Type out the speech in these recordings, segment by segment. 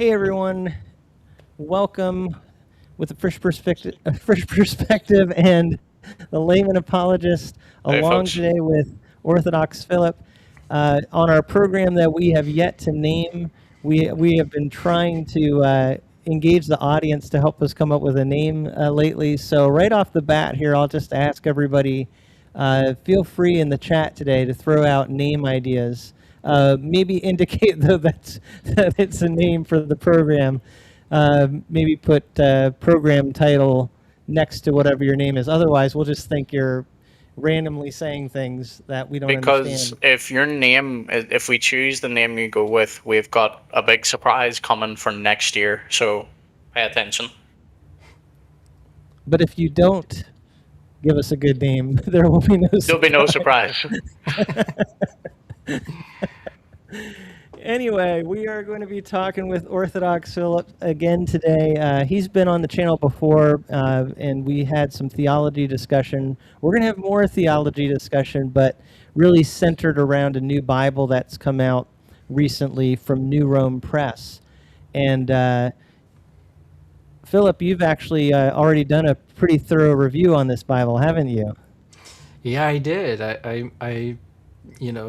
Hey everyone, welcome with a fresh perspective, and the Layman Apologist Hey, along folks. today with Orthodox Philip on our program that we have yet to name. We have been trying to engage the audience to help us come up with a name lately. So right off the bat here, I'll just ask everybody, feel free in the chat today to throw out name ideas. Maybe indicate though that it's a name for the program. Maybe put program title next to whatever your name is. Otherwise, we'll just think you're randomly saying things that we don't Because understand. if we choose the name you go with, we've got a big surprise coming for next year. So pay attention. But if you don't give us a good name, there will be no There'll be no surprise. surprise. Anyway, we are going to be talking with Orthodox Philip again today. He's been on the channel before, and we had some theology discussion. We're going to have more theology discussion, but really centered around a new Bible that's come out recently from Newrome Press. And Philip, you've actually already done a pretty thorough review on this Bible, haven't you? Yeah, I did. I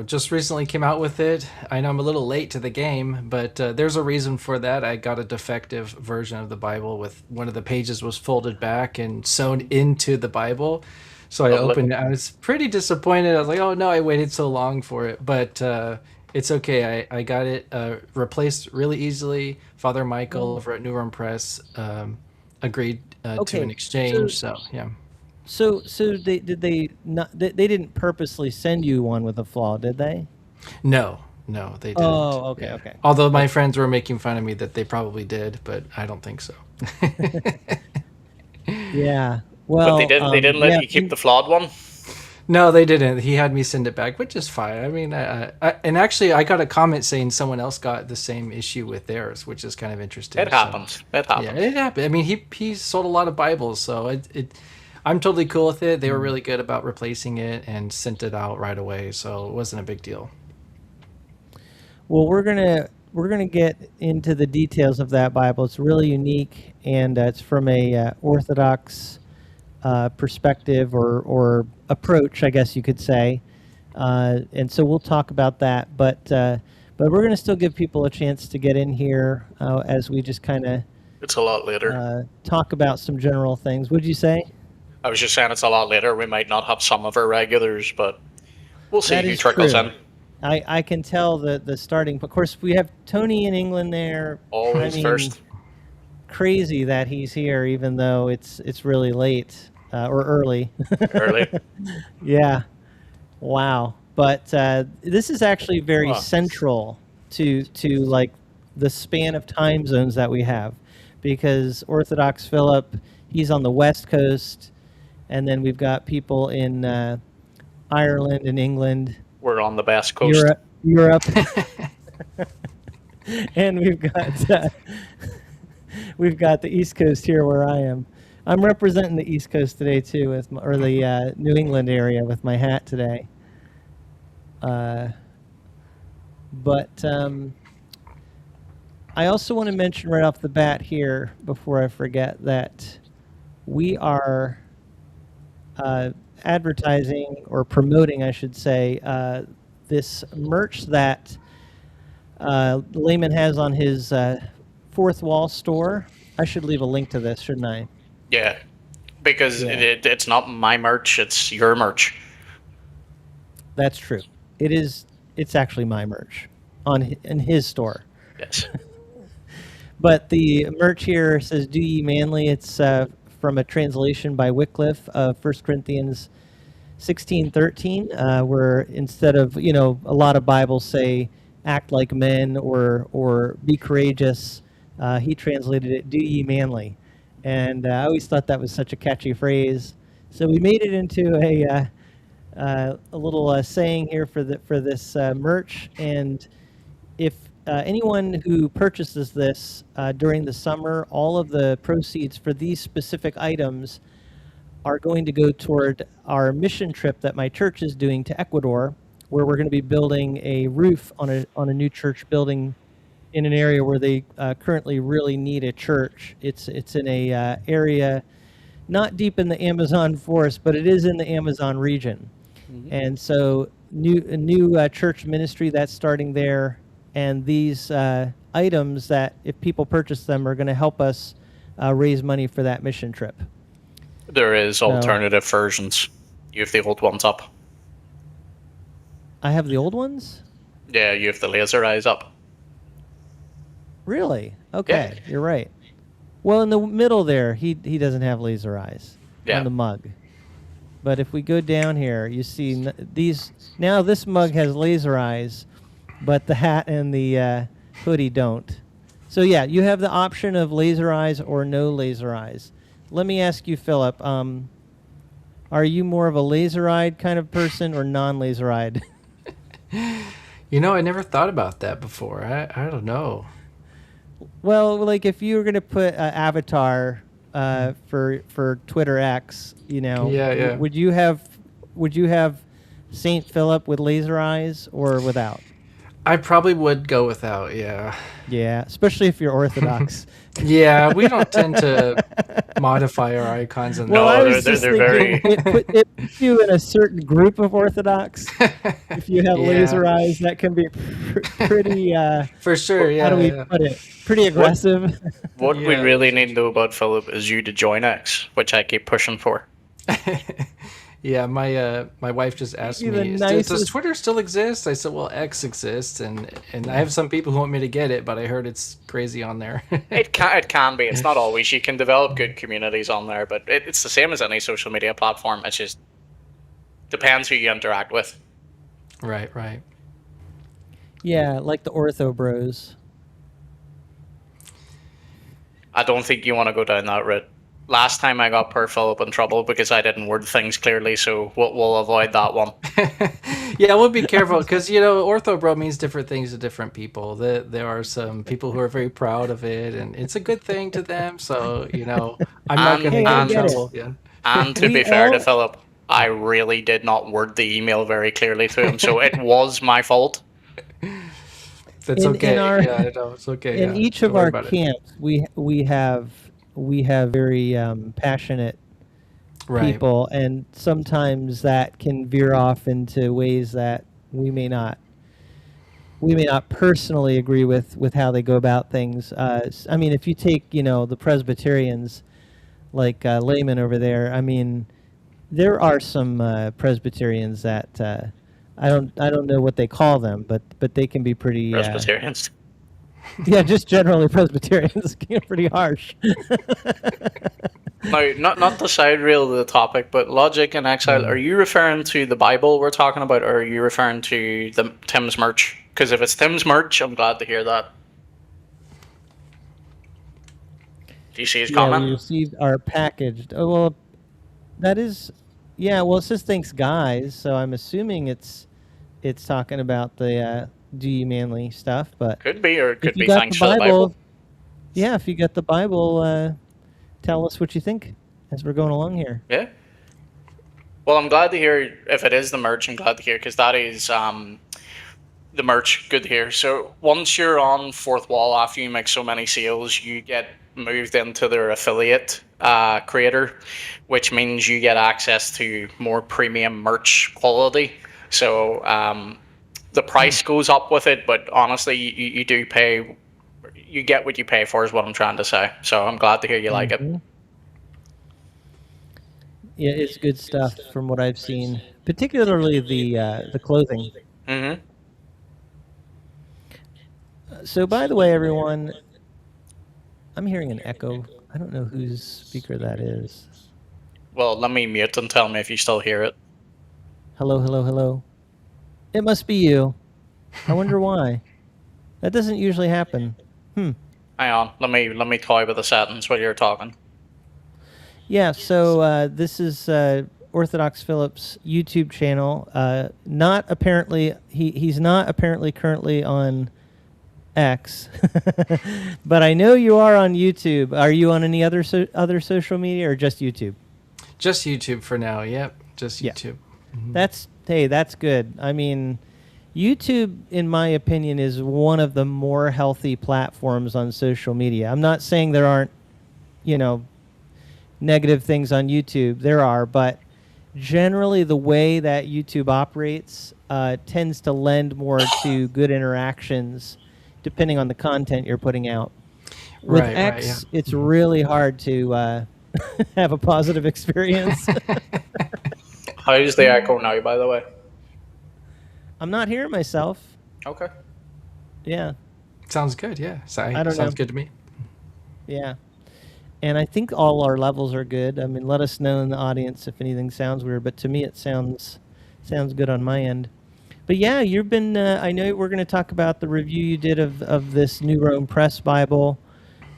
just recently came out with it. I know I'm a little late to the game, but there's a reason for that. I got a defective version of the Bible with one of the pages was folded back and sewn into the Bible. So I opened it. I was pretty disappointed. I was like, oh no, I waited so long for it. But it's okay. I got it replaced really easily. Father Michael over at Newrome Press agreed to an exchange. So yeah. So they didn't purposely send you one with a flaw, did they? No, they didn't. Oh, okay, Yeah. okay. Although my friends were making fun of me that they probably did, but I don't think so. Yeah. But Well, they didn't let you keep the flawed one. No, they didn't. He had me send it back, which is fine. I mean, and actually, I got a comment saying someone else got the same issue with theirs, which is kind of interesting. It happens. It happens. Yeah, it happened. I mean, he sold a lot of Bibles, so I'm totally cool with it. They were really good about replacing it and sent it out right away, so it wasn't a big deal. Well, we're gonna get into the details of that Bible. It's really unique, and it's from a Orthodox perspective or approach, I guess you could say. And so we'll talk about that, but we're going to still give people a chance to get in here as we just kind of It's a lot later. talk about some general things. Would you say? I was just saying it's a lot later. We might not have some of our regulars, but we'll see That who is trickles true. in. I can tell the starting. Of course, we have Tony in England there. Always first. Crazy that he's here, even though it's really late or early. Early. Yeah. Wow. But this is actually very central to like the span of time zones that we have, because Orthodox Philip, he's on the West Coast, and then we've got people in Ireland and England. We're on the best coast. Europe. And we've got the East Coast here where I am. I'm representing the East Coast today too, or the New England area with my hat today. But I also want to mention right off the bat here, before I forget, that we are advertising or promoting, I should say, this merch that Layman has on his Fourth Wall store. I should leave a link to this, shouldn't I? Yeah, because it's not my merch, it's your merch. That's true. It's actually my merch in his store. Yes. But the merch here says, "Do ye manly." It's from a translation by Wycliffe of 1 Corinthians 16:13, where instead of, a lot of Bibles say act like men or be courageous, he translated it, "Do ye manly." And I always thought that was such a catchy phrase. So we made it into a little saying here for this merch. And if anyone who purchases this during the summer, all of the proceeds for these specific items are going to go toward our mission trip that my church is doing to Ecuador, where we're going to be building a roof on a new church building in an area where they currently really need a church. It's in a area not deep in the Amazon forest, but it is in the Amazon region. And so a new church ministry that's starting there, and these items that if people purchase them are going to help us raise money for that mission trip. There is alternative versions. You have the old ones up. I have the old ones? Yeah, you have the laser eyes up. Really? Okay, you're right. Well, in the middle there, he doesn't have laser eyes on the mug. But if we go down here, you see these. Now this mug has laser eyes, but the hat and the hoodie don't. So yeah, you have the option of laser eyes or no laser eyes. Let me ask you, Philip, are you more of a laser-eyed kind of person or non-laser-eyed? You know, I never thought about that before. I don't know. Well, like if you were going to put an avatar for Twitter X, you know, would you have Saint Philip with laser eyes or without? I probably would go without, yeah. Yeah, especially if you're Orthodox. Yeah, we don't tend to modify our icons. And they're very. It puts you in a certain group of Orthodox. If you have laser eyes, that can be pretty. For sure, yeah. How do we put it? Pretty aggressive. What we really need to know about Philip is you to join X, which I keep pushing for. Yeah, my wife just asked me, does Twitter still exist? I said, well, X exists, and I have some people who want me to get it, but I heard it's crazy on there. It can be. It's not always. You can develop good communities on there, but it's the same as any social media platform. It just depends who you interact with. Right. Yeah, like the Ortho Bros. I don't think you want to go down that route. Last time I got Per Philip in trouble because I didn't word things clearly, so we'll avoid that one. Yeah, we'll be careful because, you know, ortho bro means different things to different people. There are some people who are very proud of it, and it's a good thing to them. So, you know, I'm not going to get in trouble. Yeah. And to be fair to Philip, I really did not word the email very clearly to him, so it was my fault. That's okay. Yeah, no, it's okay. In each of our camps, we have very passionate people, and sometimes that can veer off into ways that we may not personally agree with how they go about things. I mean, if you take the Presbyterians, like Layman over there, I mean, there are some Presbyterians that I don't know what they call them, but they can be pretty Presbyterians. Yeah, just generally Presbyterians get pretty harsh. No, not the side reel of the topic, but logic and exile. Are you referring to the Bible we're talking about, or are you referring to the Tim's merch? Because if it's Tim's merch, I'm glad to hear that. Do you see his comment? We received our package. Oh, well, that is... Yeah, well, it says thanks, guys, so I'm assuming it's talking about the Do You Manly stuff, but... Could be, or it could be thanks for the Bible. Yeah, if you got the Bible, tell us what you think as we're going along here. Yeah. Well, I'm glad to hear, if it is the merch, I'm glad to hear, because that is the merch, good to hear. So once you're on Fourth Wall, after you make so many sales, you get moved into their affiliate creator, which means you get access to more premium merch quality. So the price goes up with it, but honestly, you do pay, you get what you pay for is what I'm trying to say. So I'm glad to hear you like it. Yeah, it's good stuff from what I've seen, particularly the clothing. Mm-hmm. So by the way, everyone, I'm hearing an echo. I don't know whose speaker that is. Well, let me mute and tell me if you still hear it. Hello, hello, hello. It must be you. I wonder why. That doesn't usually happen. Hang on. Let me toy with the settings while you're talking. Yeah, so this is Orthodox Philip's YouTube channel. Not apparently, he's not apparently currently on X, but I know you are on YouTube. Are you on any other social media or just YouTube? Just YouTube for now. Yep, just YouTube. Yeah. That's good. I mean, YouTube, in my opinion, is one of the more healthy platforms on social media. I'm not saying there aren't, negative things on YouTube. There are, but generally the way that YouTube operates tends to lend more to good interactions depending on the content you're putting out. With Right, X, yeah. it's really hard to have a positive experience. How's the echo now, by the way? I'm not hearing myself. Okay. Yeah, Sounds good. Yeah. I don't Sounds know. good to me. Yeah. And I think all our levels are good. I mean, let us know in the audience if anything sounds weird, but to me it sounds good on my end. But yeah, you've been I know we're going to talk about the review you did of this Newrome Press Bible.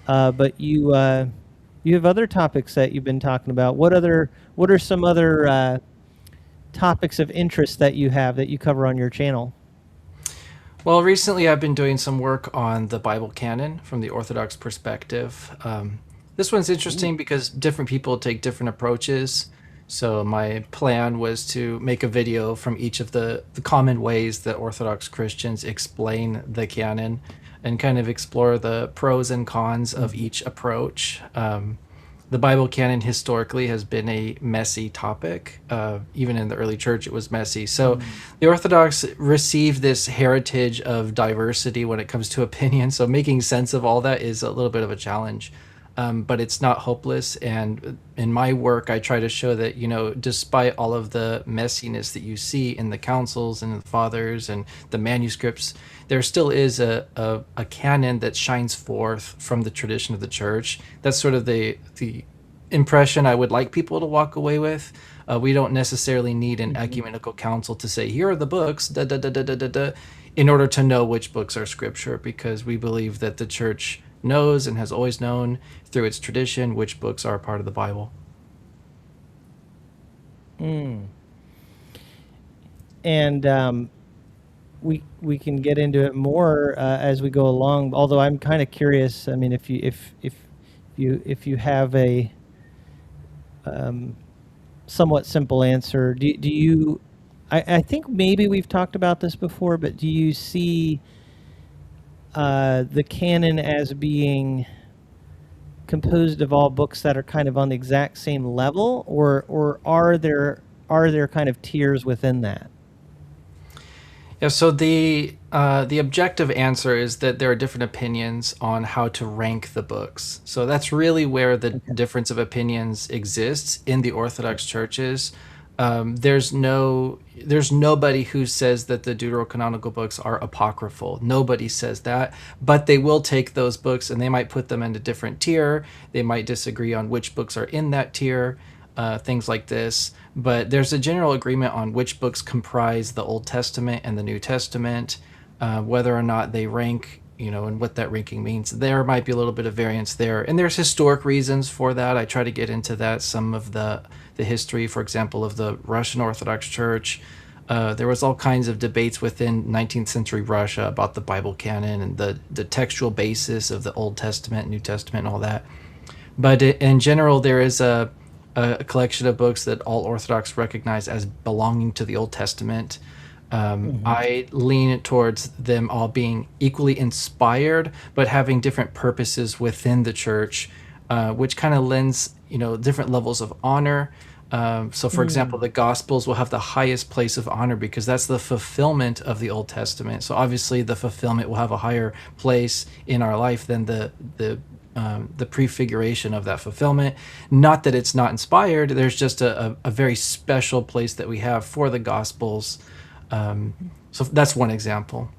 But you have other topics that you've been talking about. What are some other topics of interest that you have that you cover on your channel? Well, recently I've been doing some work on the Bible canon from the Orthodox perspective. This one's interesting because different people take different approaches. So my plan was to make a video from each of the common ways that Orthodox Christians explain the canon and kind of explore the pros and cons of each approach. The Bible canon historically has been a messy topic. Even in the early church, it was messy. So the Orthodox received this heritage of diversity when it comes to opinion. So making sense of all that is a little bit of a challenge. But it's not hopeless. And in my work, I try to show that, despite all of the messiness that you see in the councils and the fathers and the manuscripts, there still is a canon that shines forth from the tradition of the church. That's sort of the impression I would like people to walk away with. We don't necessarily need an ecumenical council to say, here are the books, in order to know which books are scripture, because we believe that the church knows and has always known through its tradition which books are a part of the Bible. And we can get into it more as we go along. Although I'm kind of curious. I mean, if you have a somewhat simple answer, do you? I think maybe we've talked about this before, but do you see the canon as being composed of all books that are kind of on the exact same level, or are there kind of tiers within that? Yeah, so the objective answer is that there are different opinions on how to rank the books. So that's really where the difference of opinions exists in the Orthodox churches. There's nobody who says that the deuterocanonical books are apocryphal. Nobody says that, but they will take those books and they might put them in a different tier. They might disagree on which books are in that tier, things like this. But there's a general agreement on which books comprise the Old Testament and the New Testament, whether or not they rank, and what that ranking means. There might be a little bit of variance there. And there's historic reasons for that. I try to get into that, some of the history, for example, of the Russian Orthodox Church. There was all kinds of debates within 19th century Russia about the Bible canon and the textual basis of the Old Testament, New Testament, and all that. But in general, there is a collection of books that all Orthodox recognize as belonging to the Old Testament. I lean towards them all being equally inspired, but having different purposes within the church, which kind of lends, different levels of honor. So, for example, the Gospels will have the highest place of honor because that's the fulfillment of the Old Testament. So, obviously, the fulfillment will have a higher place in our life than the prefiguration of that fulfillment. Not that it's not inspired. There's just a very special place that we have for the Gospels. So that's one example.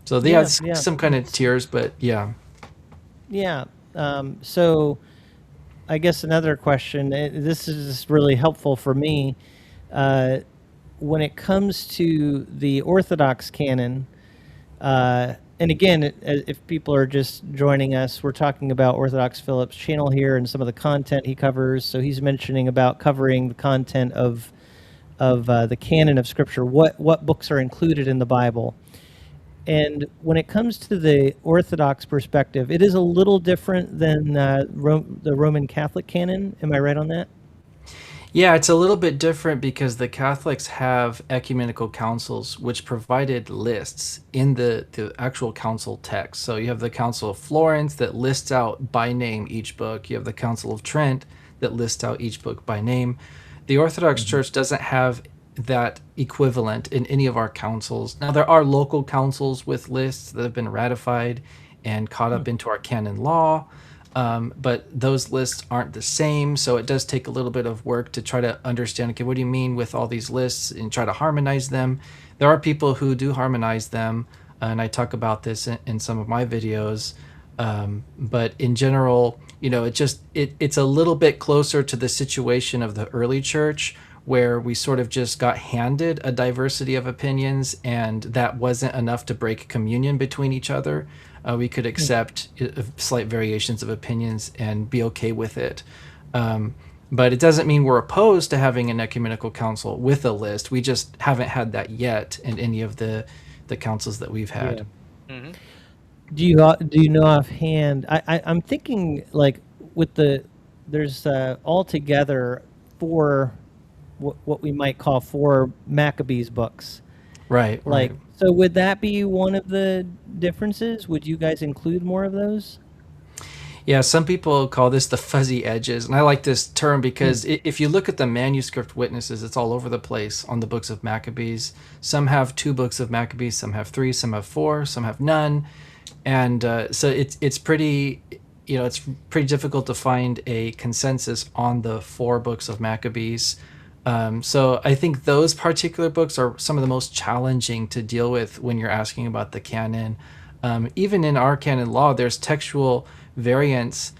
So they have some kind of tiers, but yeah. Yeah. So I guess another question, this is really helpful for me. When it comes to the Orthodox canon, and again, if people are just joining us, we're talking about Orthodox Philip's channel here and some of the content he covers. So he's mentioning about covering the content of the canon of Scripture, what books are included in the Bible. And when it comes to the Orthodox perspective, it is a little different than the Roman Catholic canon. Am I right on that? Yeah, it's a little bit different because the Catholics have ecumenical councils which provided lists in the actual council text. So you have the Council of Florence that lists out by name each book. You have the Council of Trent that lists out each book by name. The Orthodox Church doesn't have that equivalent in any of our councils. Now, there are local councils with lists that have been ratified and caught up into our canon law. But those lists aren't the same, so it does take a little bit of work to try to understand, okay, what do you mean with all these lists, and try to harmonize them. There are people who do harmonize them, and I talk about this in some of my videos. But in general, it's a little bit closer to the situation of the early church, where we sort of just got handed a diversity of opinions, and that wasn't enough to break communion between each other. We could accept slight variations of opinions and be okay with it. But it doesn't mean we're opposed to having an ecumenical council with a list. We just haven't had that yet in any of the councils that we've had. Yeah. Mm-hmm. Do you know offhand? I'm thinking like there's altogether 4 what we might call 4 Maccabees books. Right. Like, so would that be one of the differences? Would you guys include more of those? Yeah, some people call this the fuzzy edges, and I like this term because if you look at the manuscript witnesses, it's all over the place on the books of Maccabees. Some have 2 books of Maccabees, some have 3, some have 4, some have none, and so it's pretty, it's pretty difficult to find a consensus on the 4 books of Maccabees. So I think those particular books are some of the most challenging to deal with when you're asking about the canon. Even in our canon law, there's textual variants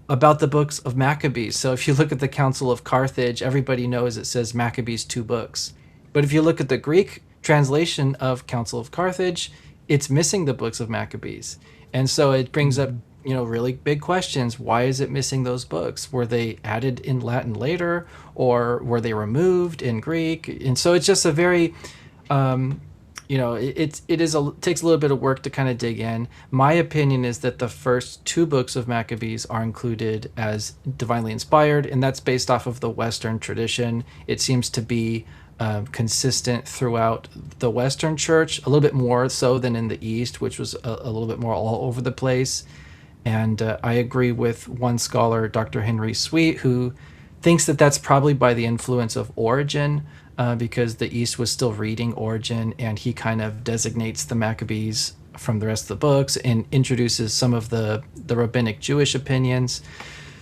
about the books of Maccabees. So if you look at the Council of Carthage, everybody knows it says Maccabees 2 books. But if you look at the Greek translation of Council of Carthage, it's missing the books of Maccabees. And so it brings up really big questions. Why is it missing those books? Were they added in Latin later, or were they removed in Greek? And so it's just a very, it takes a little bit of work to kind of dig in. My opinion is that the first 2 books of Maccabees are included as divinely inspired, and that's based off of the Western tradition. It seems to be consistent throughout the Western Church, a little bit more so than in the East, which was a little bit more all over the place. And I agree with one scholar, Dr. Henry Sweet, who thinks that that's probably by the influence of Origen, because the East was still reading Origen, and he kind of designates the Maccabees from the rest of the books and introduces some of the rabbinic Jewish opinions.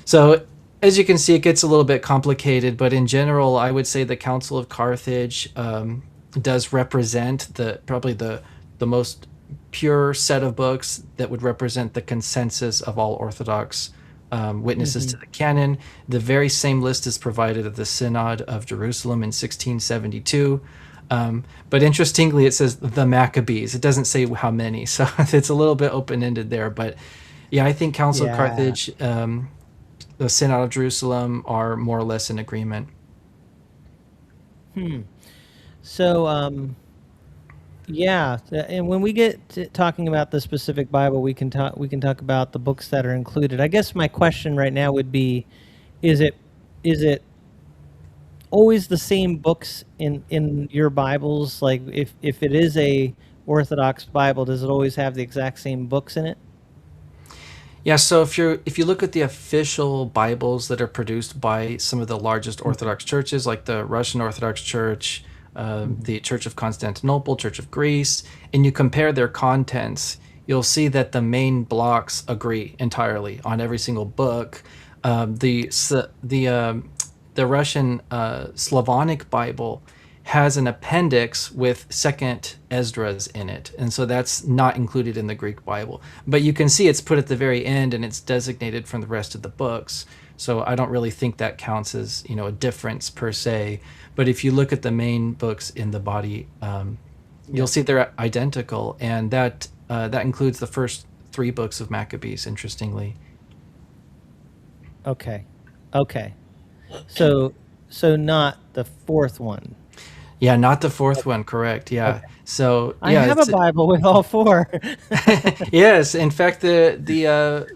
So as you can see, it gets a little bit complicated, but in general, I would say the Council of Carthage does represent probably the most pure set of books that would represent the consensus of all Orthodox witnesses to the canon. The very same list is provided at the Synod of Jerusalem in 1672. But interestingly, it says the Maccabees. It doesn't say how many, so it's a little bit open-ended there. But yeah, I think Council of Carthage, the Synod of Jerusalem are more or less in agreement. So, yeah, and when we get to talking about the specific Bible, we can talk about the books that are included. I guess my question right now would be, is it always the same books in your Bibles? Like, if it is a Orthodox Bible, does it always have the exact same books in it? Yeah, so if you look at the official Bibles that are produced by some of the largest Orthodox churches, like the Russian Orthodox Church, the Church of Constantinople, Church of Greece, and you compare their contents, you'll see that the main blocks agree entirely on every single book. The Russian Slavonic Bible has an appendix with Second Esdras in it, and so that's not included in the Greek Bible. But you can see it's put at the very end, and it's designated from the rest of the books. So I don't really think that counts as a difference per se. But if you look at the main books in the body, you'll see they're identical, and that includes the first 3 books of Maccabees. Interestingly. Okay. So not the 4th one. Yeah, not the 4th one, correct. Yeah. Okay. So I have a Bible with all 4. Yes, in fact, the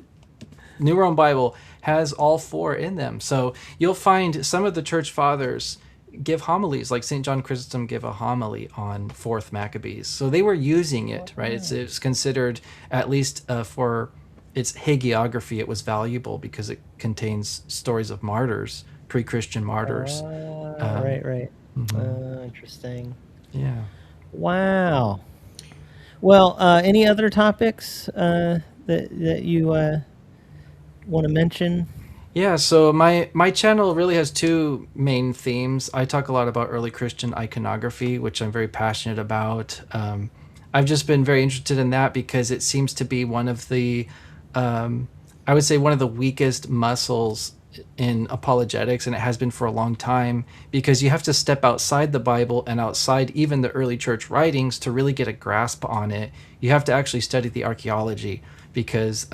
Newrome Bible has all four in them. So you'll find some of the church fathers give homilies, like St. John Chrysostom give a homily on Fourth Maccabees. So they were using it, right? It's considered, at least for its hagiography, it was valuable because it contains stories of martyrs, pre-Christian martyrs. Right. Interesting. Yeah. Wow. Well, any other topics that you want to mention? Yeah, so my channel really has two main themes. I talk a lot about early Christian iconography, which I'm very passionate about. I've just been very interested in that because it seems to be one of the, I would say, one of the weakest muscles in apologetics, and it has been for a long time, because you have to step outside the Bible and outside even the early church writings to really get a grasp on it. You have to actually study the archaeology, because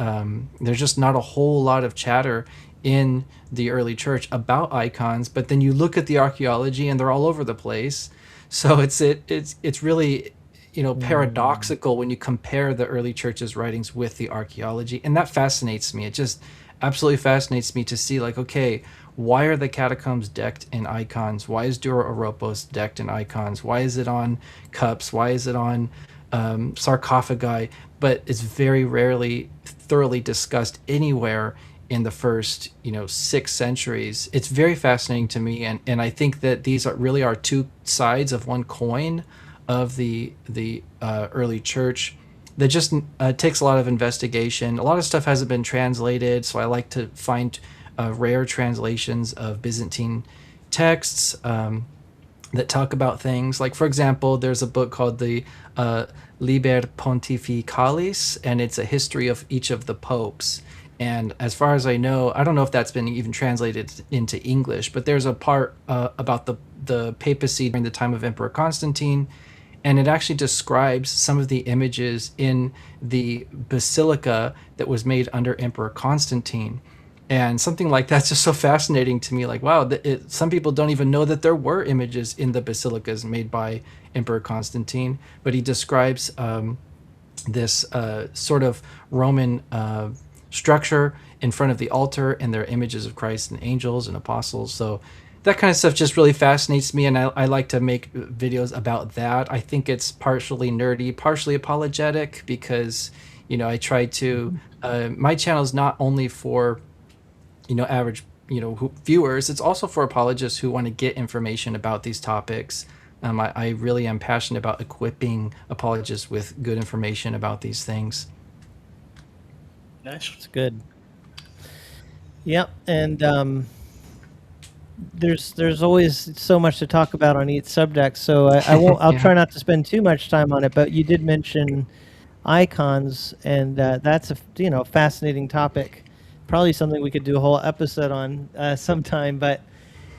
there's just not a whole lot of chatter in the early church about icons, but then you look at the archaeology and they're all over the place. So it's really, paradoxical when you compare the early church's writings with the archaeology, and that fascinates me. It just absolutely fascinates me to see, like, okay, why are the catacombs decked in icons? Why is Dura Oropos decked in icons? Why is it on cups? Why is it on sarcophagi? But it's very rarely thoroughly discussed anywhere in the first 6 centuries. It's very fascinating to me, and I think that these really are two sides of one coin of the early church that just takes a lot of investigation. A lot of stuff hasn't been translated, so I like to find rare translations of Byzantine texts that talk about things. Like, for example, there's a book called the Liber Pontificalis, and it's a history of each of the popes. And as far as I know, I don't know if that's been even translated into English, but there's a part about the papacy during the time of Emperor Constantine, and it actually describes some of the images in the basilica that was made under Emperor Constantine. And something like that's just so fascinating to me. Like, wow, some people don't even know that there were images in the basilicas made by Emperor Constantine, but he describes this sort of Roman structure in front of the altar, and there are images of Christ and angels and apostles. So that kind of stuff just really fascinates me, and I like to make videos about that. I think it's partially nerdy, partially apologetic, because I try to my channel is not only for average viewers, it's also for apologists who want to get information about these topics. I really am passionate about equipping apologists with good information about these things. Nice. It's good. Yep, and there's always so much to talk about on each subject, so I won't. I'll try not to spend too much time on it. But you did mention icons, and that's a fascinating topic. Probably something we could do a whole episode on sometime. But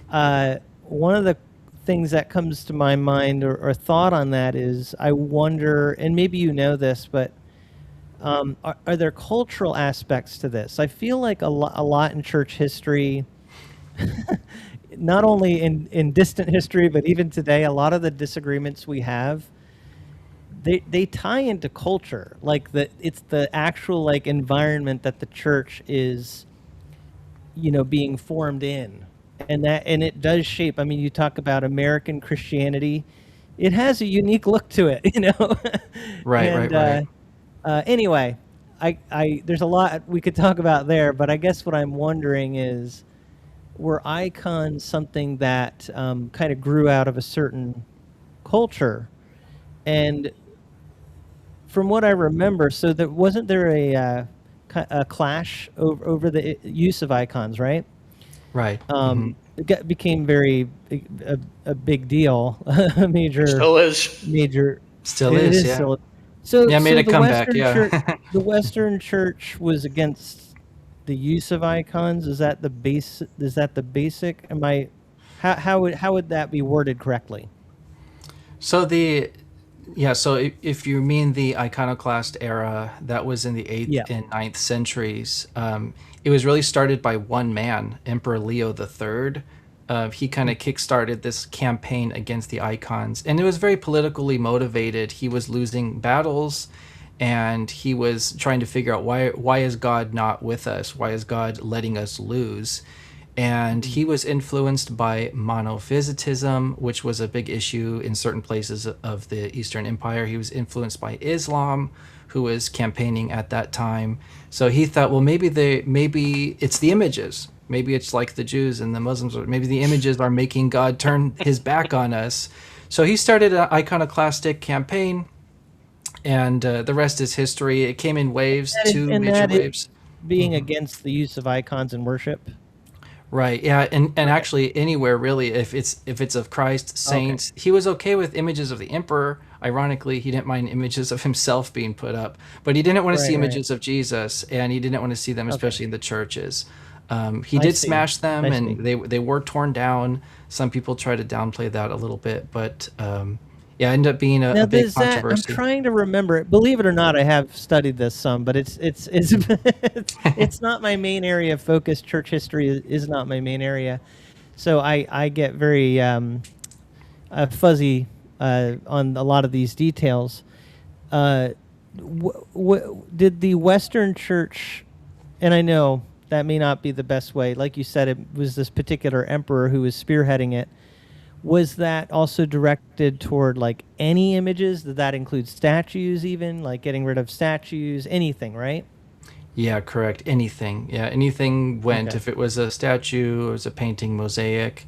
one of the things that comes to my mind or thought on that is, I wonder, and maybe you know this, but are there cultural aspects to this? I feel like a lot in church history, not only in distant history, but even today, a lot of the disagreements we have, they tie into culture. Like it's the actual environment that the church is, being formed in, and it does shape. I mean, you talk about American Christianity, it has a unique look to it, Right. Anyway, there's a lot we could talk about there, but I guess what I'm wondering is, were icons something that kind of grew out of a certain culture? And from what I remember, so wasn't there a clash over the use of icons, right? Right. It became a big deal, a major. Still is. Major. Still is. Yeah. Still, so yeah, made a comeback. The Western Church was against the use of icons. Is that the base? Is that the basic? How would that be worded correctly? So so if you mean the iconoclast era, that was in the 8th and 9th centuries. It was really started by one man, Emperor Leo III. He kind of kickstarted this campaign against the icons, and it was very politically motivated. He was losing battles, and he was trying to figure out why is God not with us? Why is God letting us lose? And he was influenced by monophysitism, which was a big issue in certain places of the Eastern Empire. He was influenced by Islam, who was campaigning at that time. So he thought, well, maybe it's the images. Maybe it's like the Jews and the Muslims, or maybe the images are making God turn his back on us. So he started an iconoclastic campaign, and the rest is history. It came in waves, two major waves. Being against the use of icons in worship. Right. Yeah. And actually anywhere really, if it's of Christ, saints, he was okay with images of the emperor. Ironically, he didn't mind images of himself being put up, but he didn't want to see images of Jesus, and he didn't want to see them, especially in the churches. He did smash them, and they were torn down. Some people try to downplay that a little bit, but yeah, it ended up being a big controversy. I'm trying to remember it. Believe it or not, I have studied this some, but it's not my main area of focus. Church history is not my main area, so I get very fuzzy on a lot of these details. Did the Western Church, and I know that may not be the best way, like you said, it was this particular emperor who was spearheading it. Was that also directed toward like any images? Did that include statues, even like getting rid of statues, anything, right? Yeah, correct. Anything. Yeah, anything went. Okay. If it was a statue, it was a painting, mosaic.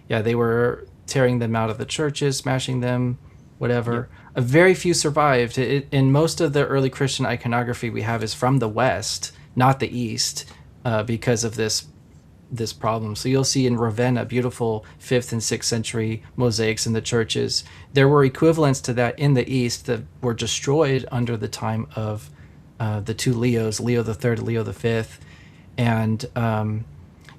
Yeah, they were tearing them out of the churches, smashing them, whatever. Yeah. Very few survived. In most of the early Christian iconography we have is from the West, not the East, because of this problem. So you'll see in Ravenna beautiful 5th and 6th century mosaics in the churches. There were equivalents to that in the East that were destroyed under the time of the two Leos, Leo the Third, Leo the Fifth, and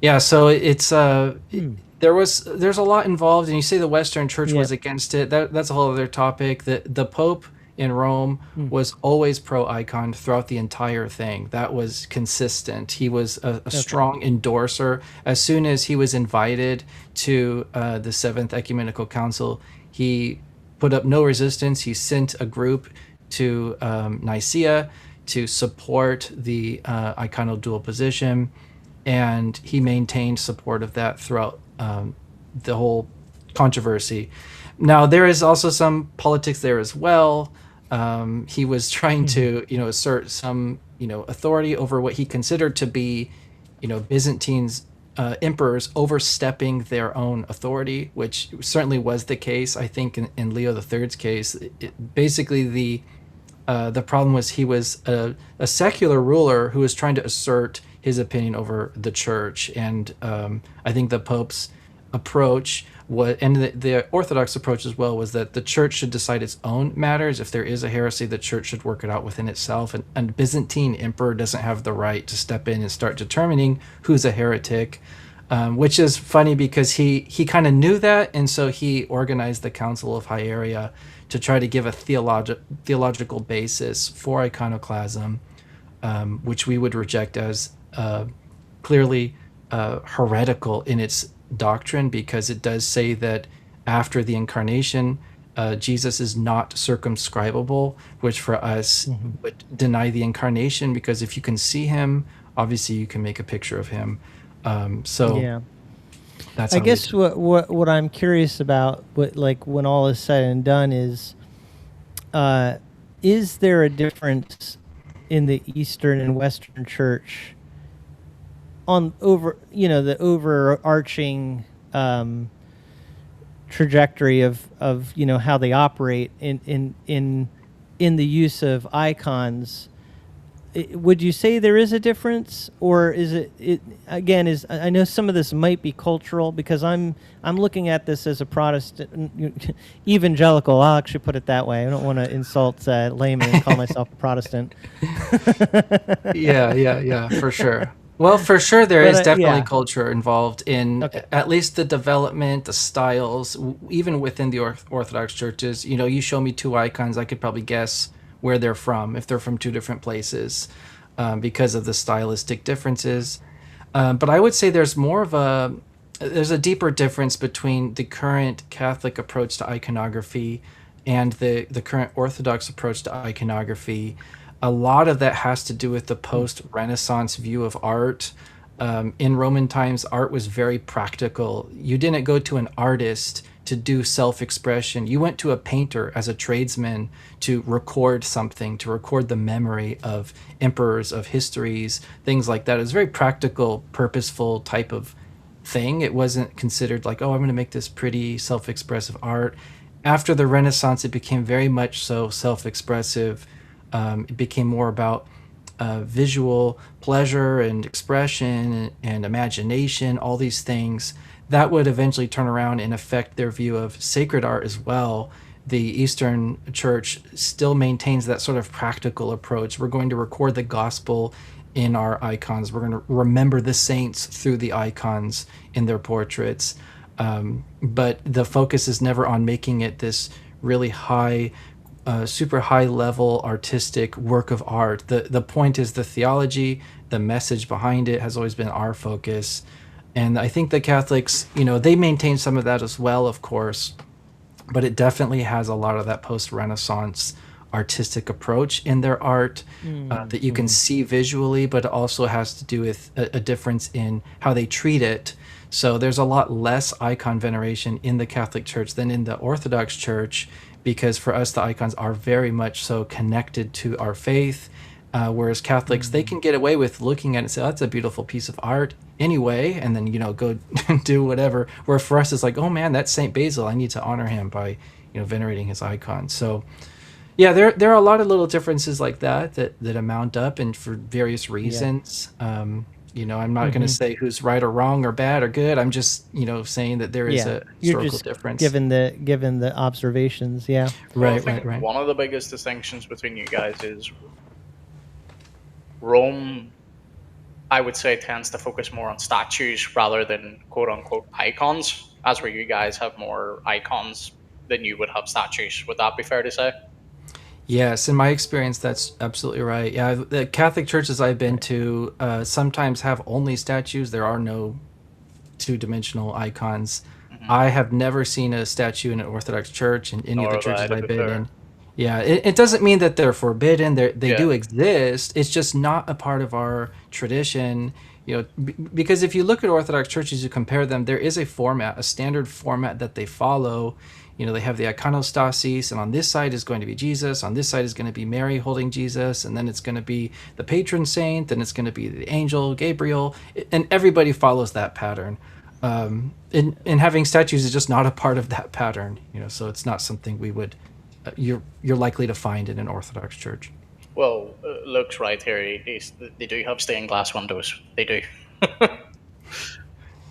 yeah. So it's there's a lot involved, and you say the Western Church was against it. That's a whole other topic. The Pope in Rome was always pro-icon throughout the entire thing. That was consistent. He was a strong endorser. As soon as he was invited to the Seventh Ecumenical Council, he put up no resistance. He sent a group to Nicaea to support the iconal dual position, and he maintained support of that throughout the whole controversy. Now, there is also some politics there as well. He was trying to, assert some, authority over what he considered to be, Byzantine's emperors overstepping their own authority, which certainly was the case. I think in Leo III's case, basically the problem was he was a secular ruler who was trying to assert his opinion over the church, and I think the Pope's approach and the Orthodox approach as well was that the church should decide its own matters. If there is a heresy, the church should work it out within itself. And Byzantine emperor doesn't have the right to step in and start determining who's a heretic, which is funny because he kind of knew that, and so he organized the Council of Hieria to try to give a theological basis for iconoclasm, which we would reject as clearly heretical in its doctrine, because it does say that after the incarnation, Jesus is not circumscribable, which for us would deny the incarnation, because if you can see him, obviously you can make a picture of him. So that's I guess what I'm curious about, when all is said and done, is there a difference in the Eastern and Western Church on the overarching trajectory of how they operate in the use of icons? Would you say there is a difference, or is it again? I know some of this might be cultural, because I'm looking at this as a Protestant evangelical. I'll actually put it that way. I don't want to insult Layman and call myself a Protestant. Yeah, for sure. Well, for sure, there is definitely culture involved in at least the development, the styles, even within the Orthodox churches. You show me two icons, I could probably guess where they're from, if they're from two different places, because of the stylistic differences. But I would say there's a deeper difference between the current Catholic approach to iconography and the current Orthodox approach to iconography. a lot of that has to do with the post-Renaissance view of art. In Roman times, art was very practical. You didn't go to an artist to do self-expression. You went to a painter as a tradesman to record something, to record the memory of emperors, of histories, things like that. It was a very practical, purposeful type of thing. It wasn't considered like, oh, I'm going to make this pretty self-expressive art. After the Renaissance, it became very much so self-expressive. It became more about visual pleasure and expression and imagination, all these things that would eventually turn around and affect their view of sacred art as well. The Eastern Church still maintains that sort of practical approach. We're going to record the gospel in our icons. We're going to remember the saints through the icons in their portraits. But the focus is never on making it this really high, super high level artistic work of art. The point is the theology, the message behind it has always been our focus. And I think the Catholics, they maintain some of that as well, of course, but it definitely has a lot of that post-Renaissance artistic approach in their art that you can see visually, but it also has to do with a difference in how they treat it. So there's a lot less icon veneration in the Catholic Church than in the Orthodox Church, because for us, the icons are very much so connected to our faith. Whereas Catholics, they can get away with looking at it and say, oh, that's a beautiful piece of art anyway, and then, go do whatever. Where for us, it's like, oh man, that's St. Basil. I need to honor him by, venerating his icon. So yeah, there are a lot of little differences like that amount up, and for various reasons. I'm not going to say who's right or wrong or bad or good. I'm just, saying that there is a historical difference. Given the observations, yeah. Right. One of the biggest distinctions between you guys is Rome, I would say, tends to focus more on statues rather than quote-unquote icons, as where you guys have more icons than you would have statues. Would that be fair to say? Yes, in my experience, that's absolutely right. Yeah, the Catholic churches I've been to sometimes have only statues. There are no two-dimensional icons. I have never seen a statue in an Orthodox church in any of the churches I've been in. Yeah, it doesn't mean that they're forbidden. They do exist. It's just not a part of our tradition. Because if you look at Orthodox churches, you compare them, there is a format, a standard format that they follow. They have the iconostasis, and on this side is going to be Jesus, on this side is going to be Mary holding Jesus, and then it's going to be the patron saint, and it's going to be the angel, Gabriel, and everybody follows that pattern. And having statues is just not a part of that pattern, so it's not something we would, you're likely to find in an Orthodox church. Well, Luke's right here. They do have stained glass windows. They do.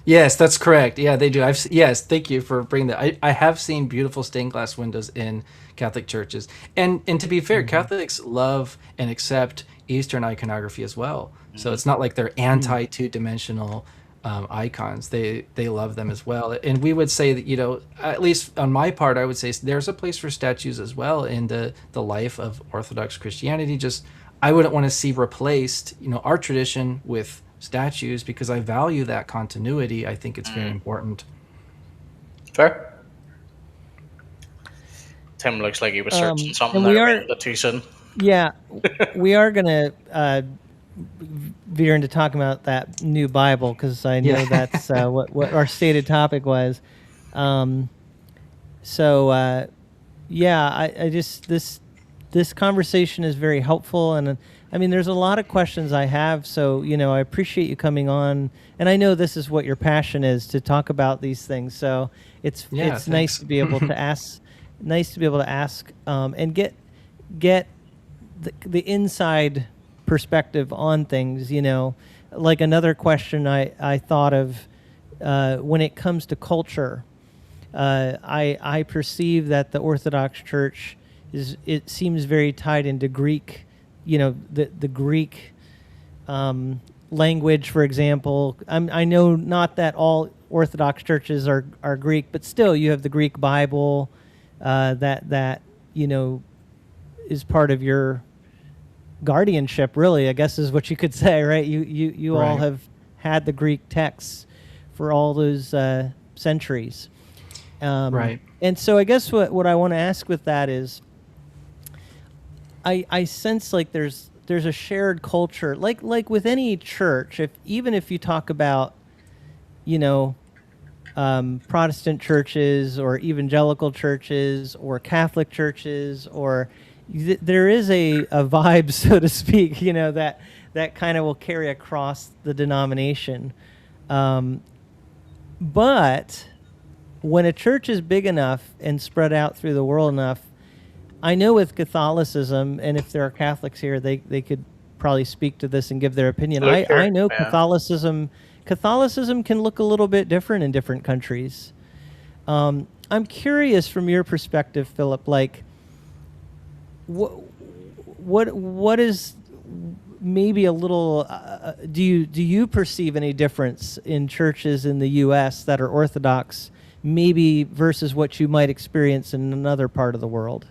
Yes, that's correct. Yeah, they do. Yes, thank you for bringing that. I have seen beautiful stained glass windows in Catholic churches. And to be fair, Catholics love and accept Eastern iconography as well. So it's not like they're anti two-dimensional icons. They love them as well. And we would say that, at least on my part, I would say there's a place for statues as well in the life of Orthodox Christianity. Just I wouldn't want to see replaced, our tradition with statues, because I value that continuity. I think it's very important. Fair. Tim looks like he was searching something there too soon. Yeah, we are going to veer into talking about that new Bible, because I know that's what our stated topic was. I just this conversation is very helpful, and I mean, there's a lot of questions I have, so I appreciate you coming on, and I know this is what your passion is, to talk about these things. So it's nice to be able to ask, and get the inside perspective on things. Like another question I thought of when it comes to culture. I perceive that the Orthodox Church it seems very tied into Greek. The Greek language, for example. I know not that all Orthodox churches are Greek, but still you have the Greek Bible that is part of your guardianship, really, I guess is what you could say, right? You all have had the Greek texts for all those centuries. Right. And so I guess what I want to ask with that is, I sense like there's a shared culture, like with any church. Even if you talk about, you know, Protestant churches or evangelical churches or Catholic churches, or there is a vibe, so to speak, you know, that kind of will carry across the denomination. But when a church is big enough and spread out through the world enough, I know with Catholicism, and if there are Catholics here, they could probably speak to this and give their opinion. I know Catholicism can look a little bit different in different countries. I'm curious from your perspective, Philip, like what is maybe a little do you perceive any difference in churches in the US that are Orthodox maybe versus what you might experience in another part of the world?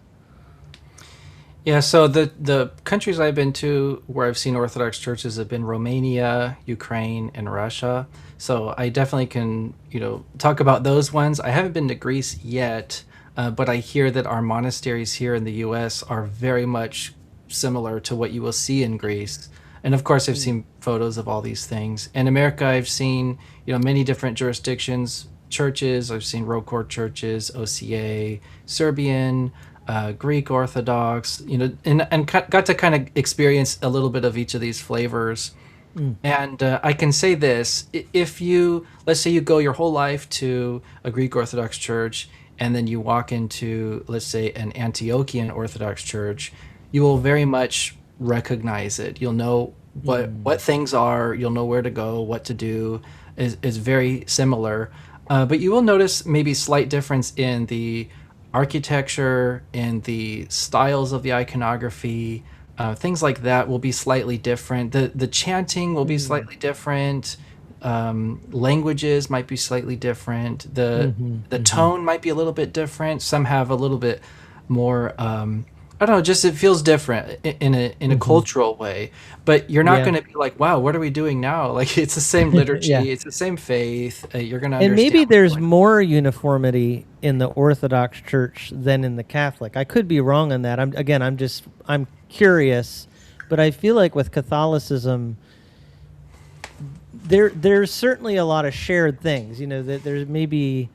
Yeah, so the countries I've been to where I've seen Orthodox churches have been Romania, Ukraine, and Russia. So I definitely can, talk about those ones. I haven't been to Greece yet, but I hear that our monasteries here in the U.S. are very much similar to what you will see in Greece. And of course, I've seen photos of all these things. In America, I've seen, many different jurisdictions, churches. I've seen ROCOR churches, OCA, Serbian, Greek Orthodox, and got to kind of experience a little bit of each of these flavors. And I can say this, if let's say you go your whole life to a Greek Orthodox church, and then you walk into, let's say, an Antiochian Orthodox church, you will very much recognize it. You'll know what things are, you'll know where to go, what to do, is very similar. But you will notice maybe slight difference in the architecture and the styles of the iconography, things like that will be slightly different. The chanting will be slightly different. Languages might be slightly different. The tone might be a little bit different. Some have a little bit more. I don't know. Just it feels different in a cultural way. But you're not going to be like, wow, what are we doing now? Like it's the same liturgy, it's the same faith. You're going to understand. And maybe there's more uniformity in the Orthodox Church than in the Catholic. I could be wrong on that. I'm curious, but I feel like with Catholicism, there's certainly a lot of shared things. That there's maybe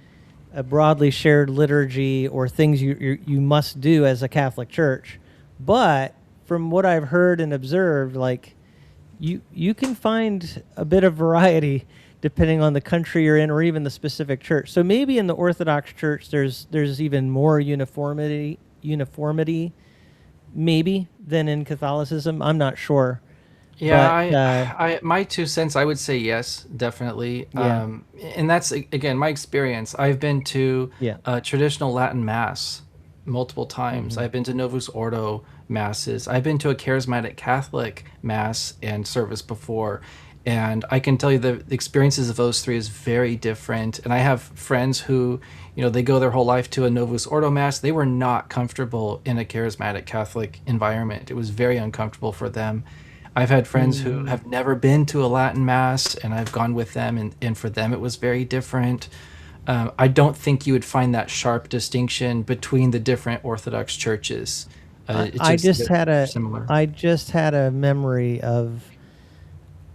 a broadly shared liturgy or things you must do as a Catholic church, but from what I've heard and observed, like you can find a bit of variety depending on the country you're in or even the specific church. So maybe in the Orthodox Church there's even more uniformity maybe than in Catholicism. I'm not sure. Yeah, I my 2 cents, I would say yes, definitely. Yeah. And that's, again, my experience. I've been to traditional Latin Mass multiple times. I've been to Novus Ordo Masses. I've been to a charismatic Catholic Mass and service before. And I can tell you the experiences of those three is very different. And I have friends who, they go their whole life to a Novus Ordo Mass. They were not comfortable in a charismatic Catholic environment. It was very uncomfortable for them. I've had friends who have never been to a Latin Mass, and I've gone with them, and for them it was very different. I don't think you would find that sharp distinction between the different Orthodox churches. I just had a memory of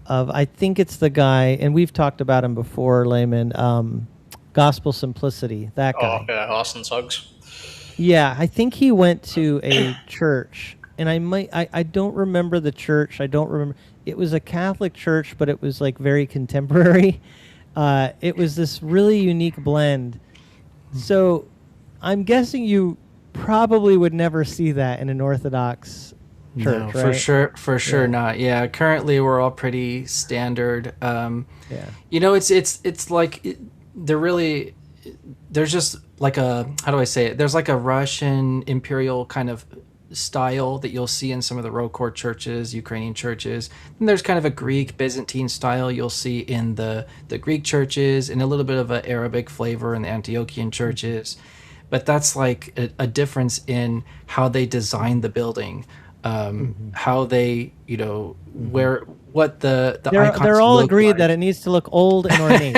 I think it's the guy, and we've talked about him before, Layman, Gospel Simplicity, that guy. Oh, yeah, Austin Suggs. Yeah, I think he went to a church. And I don't remember the church. I don't remember. It was a Catholic church, but it was like very contemporary. It was this really unique blend. So I'm guessing you probably would never see that in an Orthodox church, no, right? For sure not. Yeah, currently we're all pretty standard. Yeah. It's like there's just like how do I say it? There's like a Russian imperial kind of style that you'll see in some of the ROCOR churches, Ukrainian churches. And there's kind of a Greek Byzantine style you'll see in the Greek churches, and a little bit of an Arabic flavor in the Antiochian churches. But that's like a difference in how they design the building. how they, where what the They're icons all look agreed like. that it needs to look old and ornate.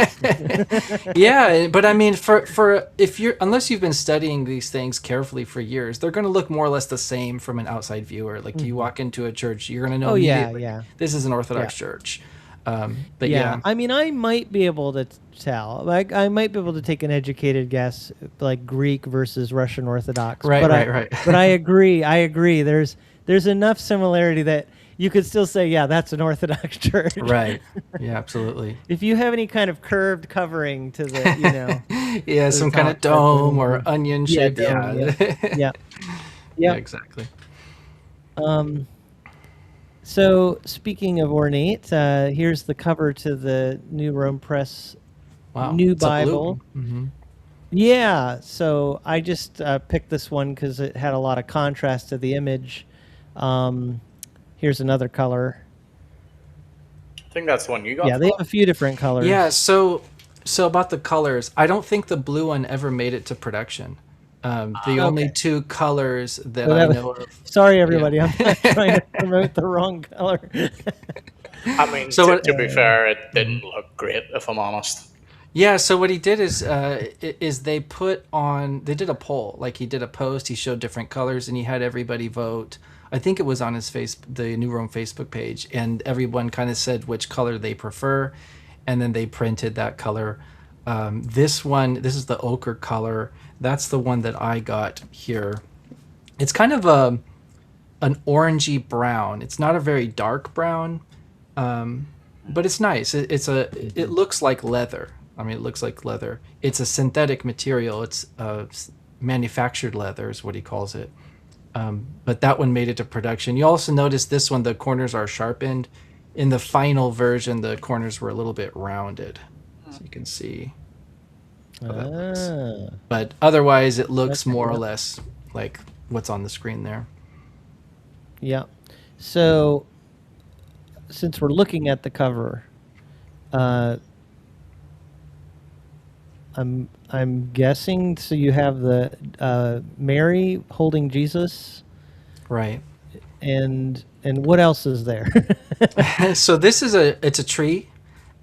Yeah, but I mean, for if you're unless you've been studying these things carefully for years, they're going to look more or less the same from an outside viewer. Like you walk into a church, you're going to know Oh yeah, immediately yeah. this is an Orthodox Yeah. church. But yeah, I mean, I might be able to tell. Like, I might be able to take an educated guess, like Greek versus Russian Orthodox. right, but right. But I agree. I agree. There's enough similarity that you could still say, yeah, that's an Orthodox church. Right. Yeah, absolutely. If you have any kind of curved covering to the, Yeah, to the some kind of top, that's what it dome would or be. onion Yeah, shaped. dome, Yeah. yeah. Yeah, Yeah. exactly. So speaking of ornate, here's the cover to the Newrome Press Wow. New It's a blue Bible. one. Yeah, so I just picked this one because it had a lot of contrast to the image. Here's another color. I think that's the one you got. Yeah, they have a few different colors. Yeah, so about the colors, I don't think the blue one ever made it to production. The only Okay. two colors that Well, I that was- know of. Sorry, everybody. I'm not trying to promote the wrong color. I mean, So to be fair, it didn't look great, if I'm honest. Yeah, so what he did is they did a poll. Like he did a post, he showed different colors, and he had everybody vote. I think it was on the New Rome Facebook page, and everyone kind of said which color they prefer, and then they printed that color. This is the ochre color. That's the one that I got here. It's kind of an orangey brown. It's not a very dark brown, but it's nice. It looks like leather. I mean, it looks like leather. It's a synthetic material. It's manufactured leather is what he calls it. But that one made it to production. You also notice this one, the corners are sharpened. In the final version, the corners were a little bit rounded. So you can see how that looks. But otherwise, it looks That's more or cool. less like what's on the screen there. Yeah. So, since we're looking at the cover, I'm guessing. So you have the Mary holding Jesus, Right. and what else is there? So this is it's a tree,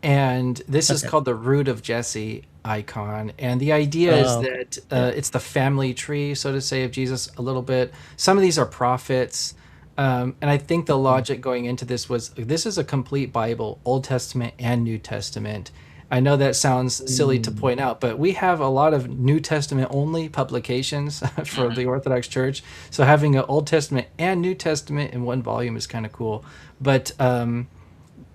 and this is Okay. called the root of Jesse icon. And the idea is okay. that it's the family tree, so to say, of Jesus a little bit. Some of these are prophets. And I think the logic going into this was this is a complete Bible, Old Testament and New Testament. I know that sounds silly to point out, but we have a lot of New Testament only publications for the Orthodox Church. So having an Old Testament and New Testament in one volume is kind of cool. But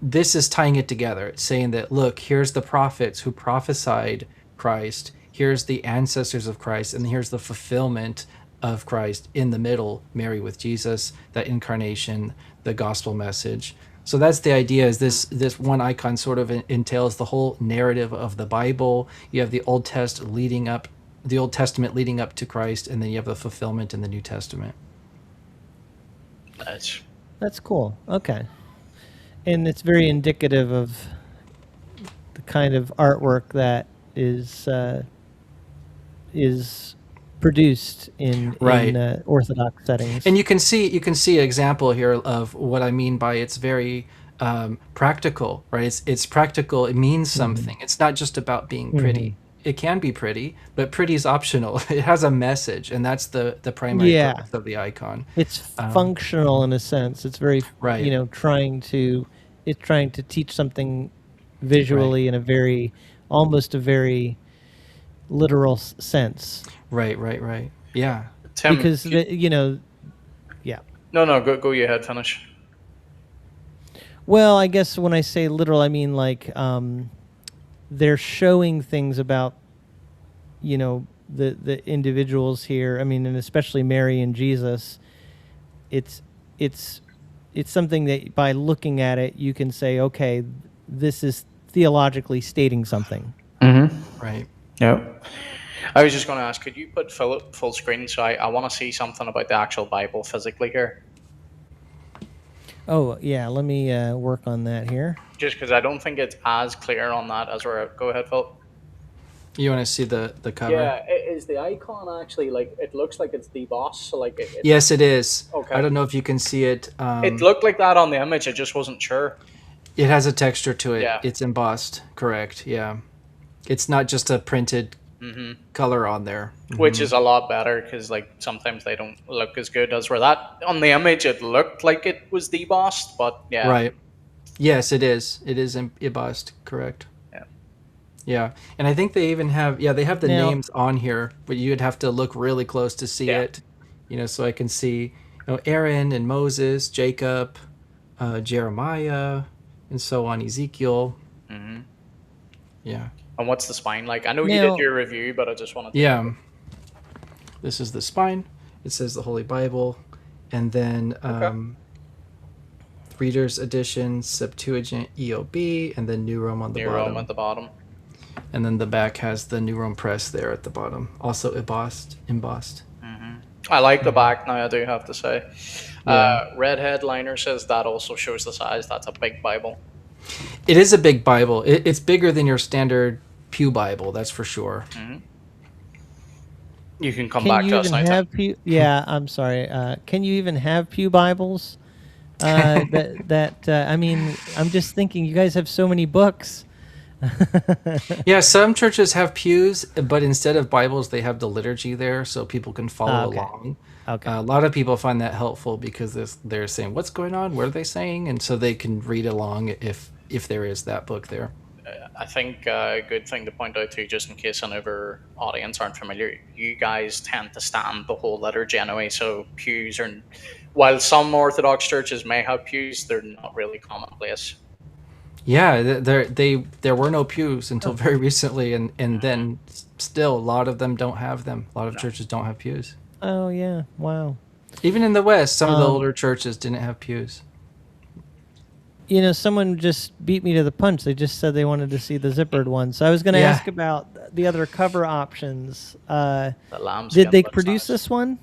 this is tying it together. It's saying that, look, here's the prophets who prophesied Christ. Here's the ancestors of Christ. And here's the fulfillment of Christ in the middle, Mary with Jesus, that incarnation, the gospel message. So that's the idea, is this one icon sort of entails the whole narrative of the Bible. You have the Old Testament leading up to Christ, and then you have the fulfillment in the New Testament. That's cool. Okay. And it's very indicative of the kind of artwork that is produced in Orthodox settings. And you can see an example here of what I mean by it's very practical, right? It's practical. It means something. It's not just about being pretty. It can be pretty, but pretty is optional. It has a message, and that's the primary purpose of the icon. It's functional in a sense. It's very trying to teach something visually in a very almost a very literal sense. Right. Yeah. Tim, Because No, go ahead, finish. Well, I guess when I say literal, I mean like they're showing things about the individuals here. I mean, and especially Mary and Jesus. It's something that by looking at it you can say, okay, this is theologically stating something. Right. Yep. I was just going to ask, could you put Philip full screen? So I want to see something about the actual Bible physically here. Oh, yeah, let me work on that here. Just because I don't think it's as clear on that as we're... Go ahead, Philip. You want to see the cover? Yeah, is the icon actually like it looks like it's debossed? So like Yes, it is. I okay. don't know if you can see it. It looked like that on the image. I just wasn't sure. It has a texture to it. Yeah. It's embossed. Correct. Yeah. It's not just a printed color on there. Which is a lot better because like sometimes they don't look as good as where that on the image it looked like it was debossed, but yeah. Right. Yes, it is. It is embossed. Correct. Yeah. Yeah. And I think they even have, they have the Now- names on here, but you'd have to look really close to see Yeah. it, so I can see, Aaron and Moses, Jacob, Jeremiah, and so on, Ezekiel. Mm-hmm. Yeah. And what's the spine like? I know you Now- did your review, but I just wanted to Yeah. This is the spine. It says the Holy Bible. And then Reader's Edition, Septuagint, EOB, and then Newrome on the Newrome bottom. at the bottom. And then the back has the Newrome Press there at the bottom. Also embossed. I like the back now, I do have to say. Yeah. Red Headliner says that also shows the size. That's a big Bible. It is a big Bible. It's bigger than your standard Pew Bible, that's for sure. You can come Can back you to us even now. have pew? Yeah, I'm sorry. Can you even have pew Bibles? I mean, I'm just thinking. You guys have so many books. Yeah, some churches have pews, but instead of Bibles, they have the liturgy there so people can follow Okay. along. Okay. A lot of people find that helpful because they're saying, what's going on? What are they saying? And so they can read along if there is that book there. I think a good thing to point out too, just in case some of our audience aren't familiar, you guys tend to stand the whole liturgy anyway, so pews are, while some Orthodox churches may have pews, they're not really commonplace. Yeah, there were no pews until very recently, and then still a lot of them don't have them. A lot of churches don't have pews. Oh yeah. Wow. Even in the West, some of the older churches didn't have pews. Someone just beat me to the punch. They just said they wanted to see the zippered one. So I was going to Yeah. ask about the other cover options. The lamb's Did they looks produce nice. this one?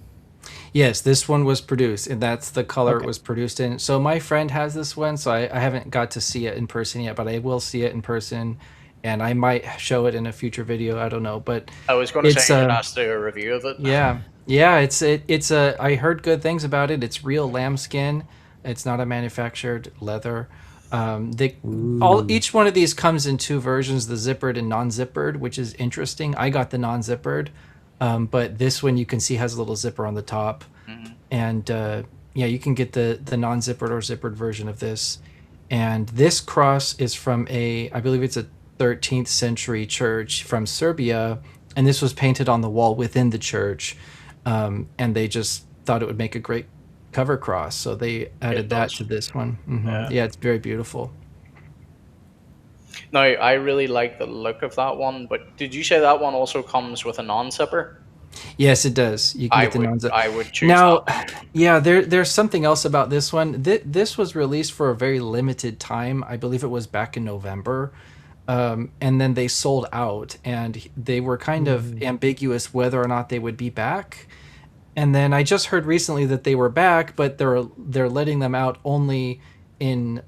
Yes, this one was produced, and that's the color Okay. it was produced in. So my friend has this one, so I haven't got to see it in person yet, but I will see it in person, and I might show it in a future video. I don't know, but I was going to it's, say you asked to do a review of it. yeah, it's a. I heard good things about it. It's real lambskin. It's not a manufactured leather. Each one of these comes in two versions: the zippered and non-zippered, which is interesting. I got the non-zippered, but this one you can see has a little zipper on the top, and you can get the non-zippered or zippered version of this. And this cross is from I believe it's a 13th century church from Serbia, and this was painted on the wall within the church, and they just thought it would make a great cover cross, so they added that to this one. Yeah, it's very beautiful. Now, I really like the look of that one, but did you say that one also comes with a non-zipper? Yes, it does. You can get the non-zip. I would choose Now, that. yeah, there's something else about this one. This was released for a very limited time. I believe it was back in November. And then they sold out, and they were kind of ambiguous whether or not they would be back. And then I just heard recently that they were back, but they're letting them out only in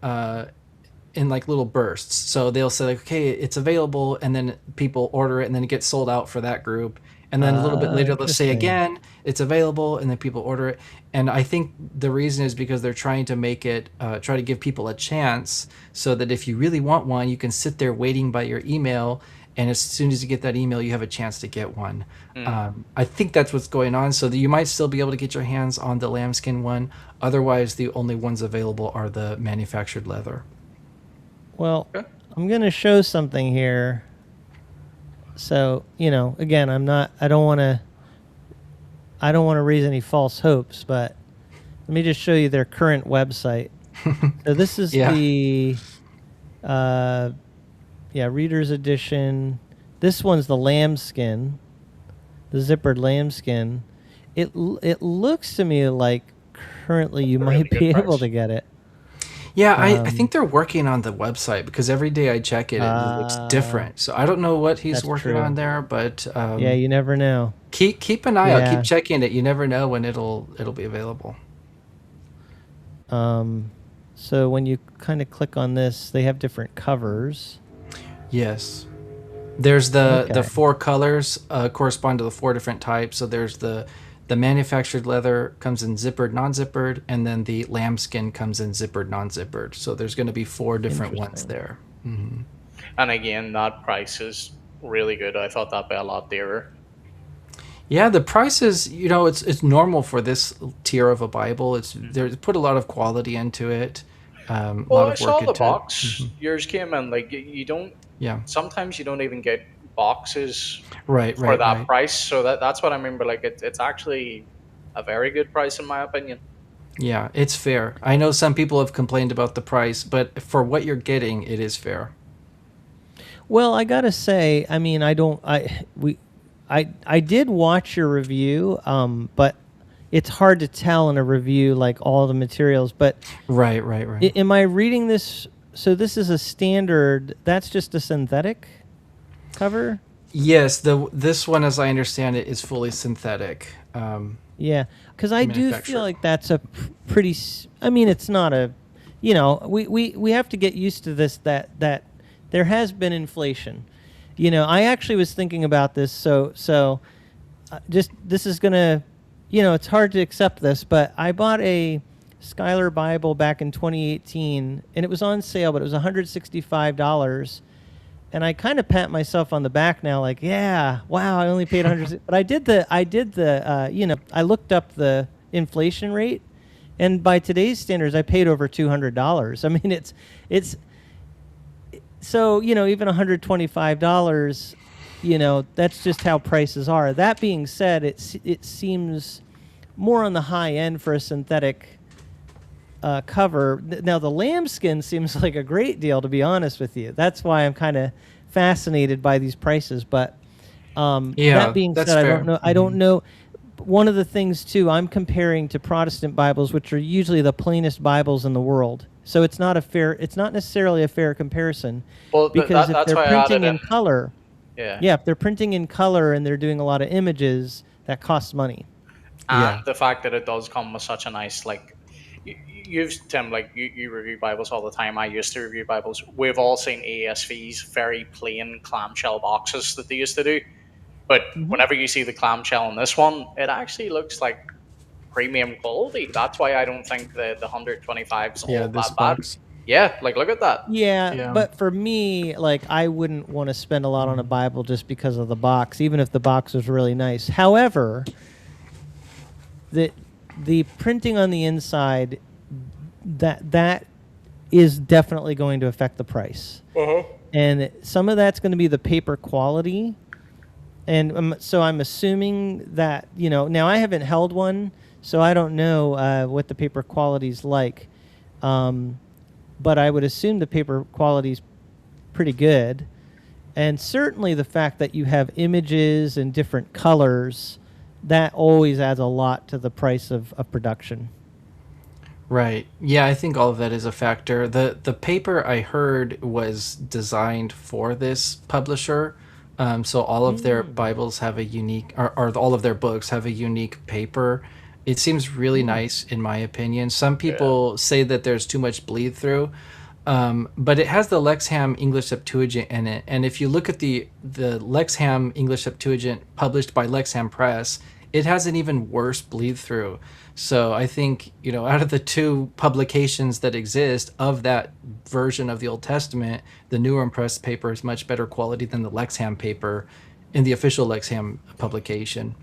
like little bursts. So they'll say like, okay, it's available, and then people order it, and then it gets sold out for that group. And then a little bit later, they'll say Interesting. again, it's available, and then people order it. And I think the reason is because they're trying to make it, try to give people a chance, so that if you really want one, you can sit there waiting by your email, and as soon as you get that email, you have a chance to get one. I think that's what's going on, so that you might still be able to get your hands on the lambskin one. Otherwise, the only ones available are the manufactured leather. Well, Okay. I'm going to show something here. So, again, I don't want to raise any false hopes, but let me just show you their current website. So this is Yeah. the Reader's Edition. This one's the lambskin, the zippered lambskin. It looks to me like currently you Really might good be able price. to get it. Yeah, I think they're working on the website, because every day I check it, it looks different. So I don't know what he's That's working true. on there, but Yeah, you never know. keep an eye out. Yeah. Keep checking it. You never know when it'll be available. So when you kind of click on this, they have different covers. Yes. There's the Okay. 4 colors correspond to the 4 different types. So there's the manufactured leather comes in zippered, non-zippered, and then the lambskin comes in zippered, non-zippered. So there's going to be 4 different ones Interesting. there. And again, that price is really good. I thought that'd be a lot dearer. Yeah, the price is, it's normal for this tier of a Bible. They put a lot of quality into it, a Well, lot I of work saw the into it. box. Yours came in like you don't. Yeah, Sometimes you don't even get boxes right, for right, that right. price. So that's what I remember. Like it's actually a very good price in my opinion. Yeah, it's fair. I know some people have complained about the price, but for what you're getting, it is fair. Well, I gotta say, I mean, I did watch your review, but it's hard to tell in a review like all the materials. But Right, right, right. am I reading this? So this is a standard. That's just a synthetic cover. Yes, this one, as I understand it, is fully synthetic. Yeah, because I do feel Manufactured. like that's a pretty. I mean, it's not a. We have to get used to this. That there has been inflation. I actually was thinking about this. So, just this is gonna. It's hard to accept this, but I bought a Schuyler Bible back in 2018, and it was on sale, but it was $165. And I kind of pat myself on the back now, like, yeah, wow, I only paid 100. But I looked up the inflation rate, and by today's standards, I paid over $200. I mean, it's so even $125. That's just how prices are. That being said, it seems more on the high end for a synthetic cover. Now the lambskin seems like a great deal, to be honest with you. That's why I'm kind of fascinated by these prices. But Yeah, that being that's said, fair. I don't know. One of the things too, I'm comparing to Protestant Bibles, which are usually the plainest Bibles in the world. So it's not necessarily a fair comparison, Well, because if that's they're why I added printing in in. color, Yeah. if they're printing in color and they're doing a lot of images, that costs money. And Yeah. the fact that it does come with such a nice you've Tim, like you review Bibles all the time. I used to review Bibles. We've all seen ASV's very plain clamshell boxes that they used to do, but Mhm. whenever you see the clamshell in this one, it actually looks like premium quality. That's why I don't think the 125 is Yeah, all this that bad. box. Yeah, like look at that. Yeah, Yeah. but for me, like, I wouldn't want to spend a lot on a Bible just because of the box, even if the box was really nice. However, the printing on the inside, that is definitely going to affect the price. And some of that's going to be the paper quality. And so I'm assuming that, now I haven't held one, so I don't know what the paper quality's like. But I would assume the paper quality's pretty good. And certainly the fact that you have images and different colors, that always adds a lot to the price of production. Right. Yeah, I think all of that is a factor. The paper I heard was designed for this publisher. So all of their Bibles have a unique, or all of their books have a unique paper. It seems really nice, in my opinion. Some people say that there's too much bleed through, but it has the Lexham English Septuagint in it. And if you look at the Lexham English Septuagint published by Newrome Press, it has an even worse bleed through. So I think, out of the 2 publications that exist of that version of the Old Testament, the Newrome Press paper is much better quality than the Lexham paper in the official Lexham publication.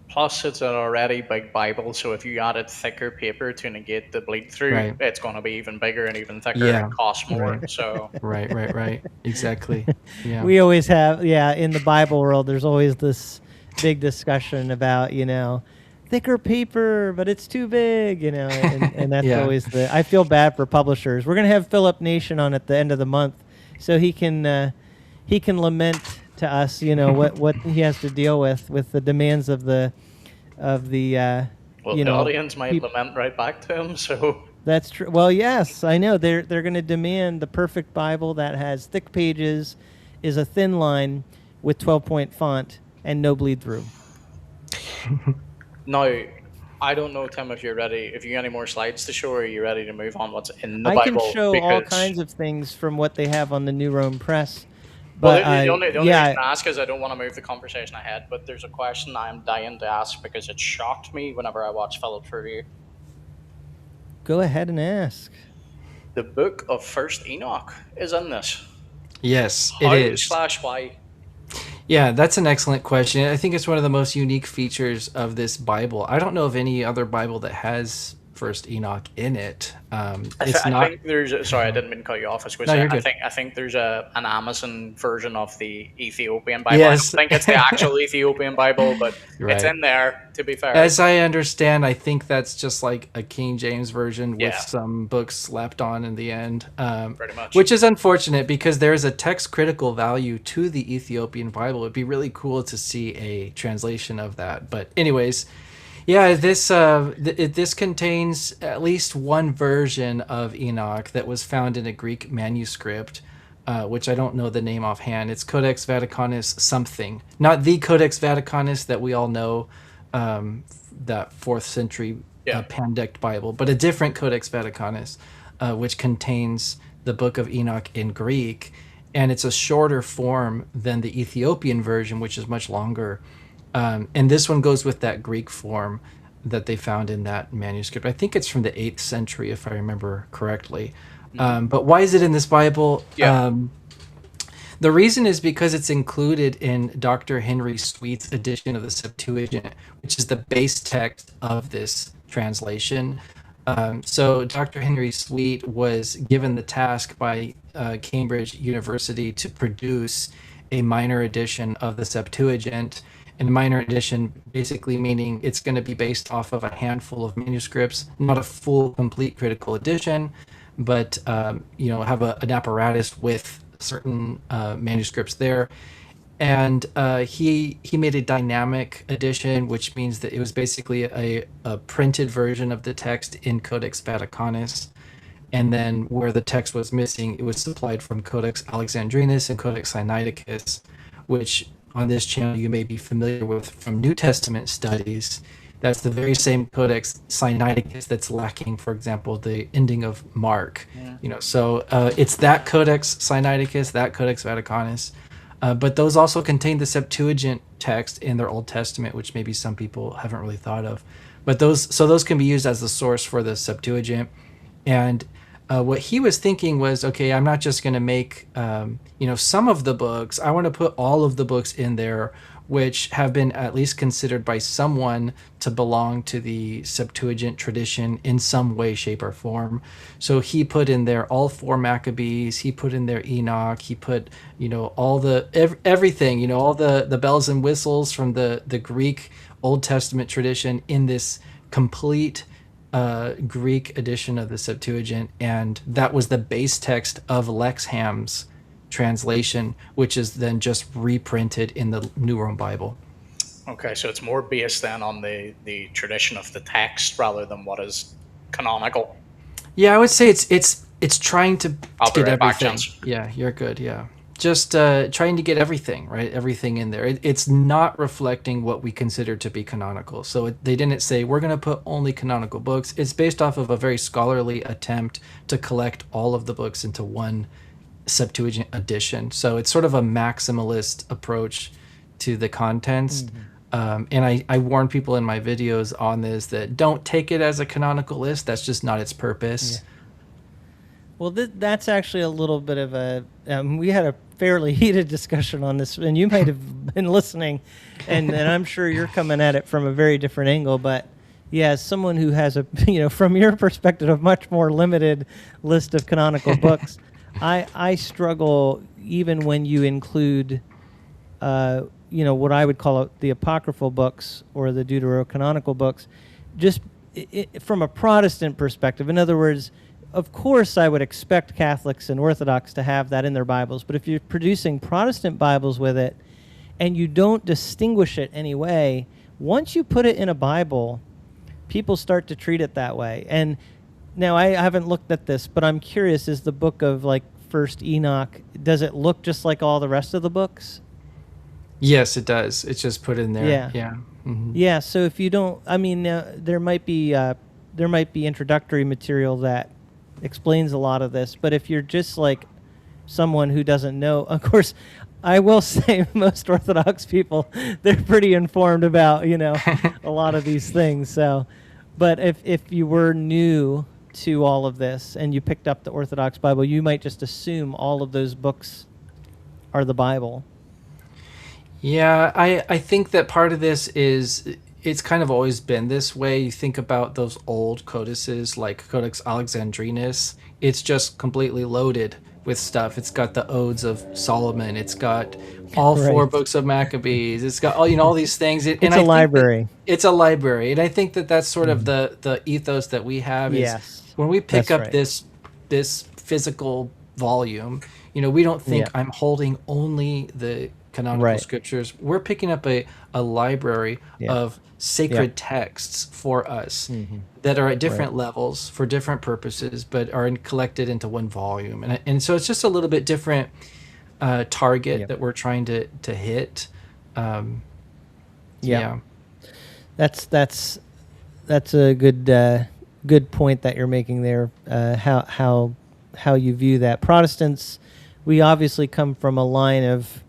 Plus, it's an already big Bible, so if you added thicker paper to negate the bleed through, Right. it's going to be even bigger and even thicker Yeah. and cost more. Right. So, Right. Exactly. Yeah. We always have, in the Bible world, there's always this big discussion about, thicker paper, but it's too big, and that's Yeah. always I feel bad for publishers. We're going to have Philip Nation on at the end of the month, so he can lament to us, what he has to deal with the demands of the well, the audience might lament right back to him. So That's true. Well, yes, I know they're going to demand the perfect Bible that has thick pages, is a thin line with 12-point font, and no bleed through. now, I don't know, Tim, if you're ready. If you got any more slides to show, or are you ready to move on? What's in the I Bible? can show all kinds of things from what they have on the Newrome Press. But the only reason yeah, I ask is I don't want to move the conversation ahead, but there's a question I'm dying to ask because it shocked me whenever I watched Philip's review. go ahead and ask. The book of First Enoch is in this. Yes, How it is. / why? Yeah, that's an excellent question. I think it's one of the most unique features of this Bible. I don't know of any other Bible that has First Enoch in it. It's I not. think there's. Sorry, I didn't mean to cut you off. I was going No, to say, you're good. I think there's an Amazon version of the Ethiopian Bible. Yes. I don't think it's the actual Ethiopian Bible, but Right. it's in there. To be fair, As I understand, I think that's just like a King James version with Yeah. some books slapped on in the end. Pretty much. Which is unfortunate because there is a text critical value to the Ethiopian Bible. It'd be really cool to see a translation of that. But anyways, yeah, this contains at least one version of Enoch that was found in a Greek manuscript, which I don't know the name offhand. It's Codex Vaticanus something, not the Codex Vaticanus that we all know, that 4th century Pandect Bible, but a different Codex Vaticanus, which contains the Book of Enoch in Greek, and it's a shorter form than the Ethiopian version, which is much longer. And this one goes with that Greek form that they found in that manuscript. I think it's from the 8th century, if I remember correctly. But why is it in this Bible? Yeah. The reason is because it's included in Dr. Henry Sweet's edition of the Septuagint, which is the base text of this translation. So Dr. Henry Sweet was given the task by Cambridge University to produce a minor edition of the Septuagint. And minor edition basically meaning it's going to be based off of a handful of manuscripts, not a full, complete critical edition, but have an apparatus with certain manuscripts there. And he made a dynamic edition, which means that it was basically a printed version of the text in Codex Vaticanus. And then where the text was missing, it was supplied from Codex Alexandrinus and Codex Sinaiticus, which on this channel you may be familiar with from New Testament studies. That's the very same Codex Sinaiticus that's lacking, for example, the ending of Mark. So it's that Codex Sinaiticus, that Codex Vaticanus, but those also contain the Septuagint text in their Old Testament, which maybe some people haven't really thought of. But those can be used as the source for the Septuagint. And what he was thinking was, okay, I'm not just going to make some of the books. I want to put all of the books in there which have been at least considered by someone to belong to the Septuagint tradition in some way, shape, or form. So he put in there all 4 Maccabees, he put in there Enoch, he put, all the, everything, all the bells and whistles from the Greek Old Testament tradition in this complete Greek edition of the Septuagint. And that was the base text of Lexham's translation, which is then just reprinted in the Newrome Bible. Okay, so it's more based then on the tradition of the text rather than what is canonical. Yeah, I would say it's trying to get right back, everything. Jens. Yeah, you're good. Yeah, just trying to get everything right, everything in there. It's not reflecting what we consider to be canonical. So they didn't say we're going to put only canonical books. It's based off of a very scholarly attempt to collect all of the books into one Septuagint edition. So it's sort of a maximalist approach to the contents. And I warn people in my videos on this that don't take it as a canonical list. That's just not its purpose. Yeah. Well, that's actually a little bit of a... we had a fairly heated discussion on this, and you might have been listening, and I'm sure you're coming at it from a very different angle, but yeah, as someone who has from your perspective, a much more limited list of canonical books, I struggle even when you include, what I would call the apocryphal books or the deuterocanonical books, just from a Protestant perspective. In other words, of course, I would expect Catholics and Orthodox to have that in their Bibles, but if you're producing Protestant Bibles with it and you don't distinguish it anyway, once you put it in a Bible, people start to treat it that way. And now, I haven't looked at this, but I'm curious, is the book of, First Enoch, does it look just like all the rest of the books? Yes, it does. It's just put in there. Yeah. Yeah. Mm-hmm. Yeah, so if you don't, there might be introductory material that explains a lot of this, but if you're just someone who doesn't know, of course, I will say most Orthodox people, they're pretty informed about, a lot of these things. So, but if you were new to all of this and you picked up the Orthodox Bible, you might just assume all of those books are the Bible. Yeah, I think that part of this is it's kind of always been this way. You think about those old codices like Codex Alexandrinus, it's just completely loaded with stuff. It's got the Odes of Solomon, it's got all four Right. books of Maccabees, it's got all these things. It's a library. It's a library, and I think that that's sort of the ethos that we have. Is Yes, when we pick that's up right. this physical volume, we don't think Yeah. I'm holding only the canonical Right. scriptures. We're picking up a library Yeah. of sacred Yeah. texts for us that are at different levels for different purposes, but are collected into one volume. And so it's just a little bit different target Yeah. that we're trying to hit. Yeah. That's a good point that you're making there. How you view that. Protestants, we obviously come from a line of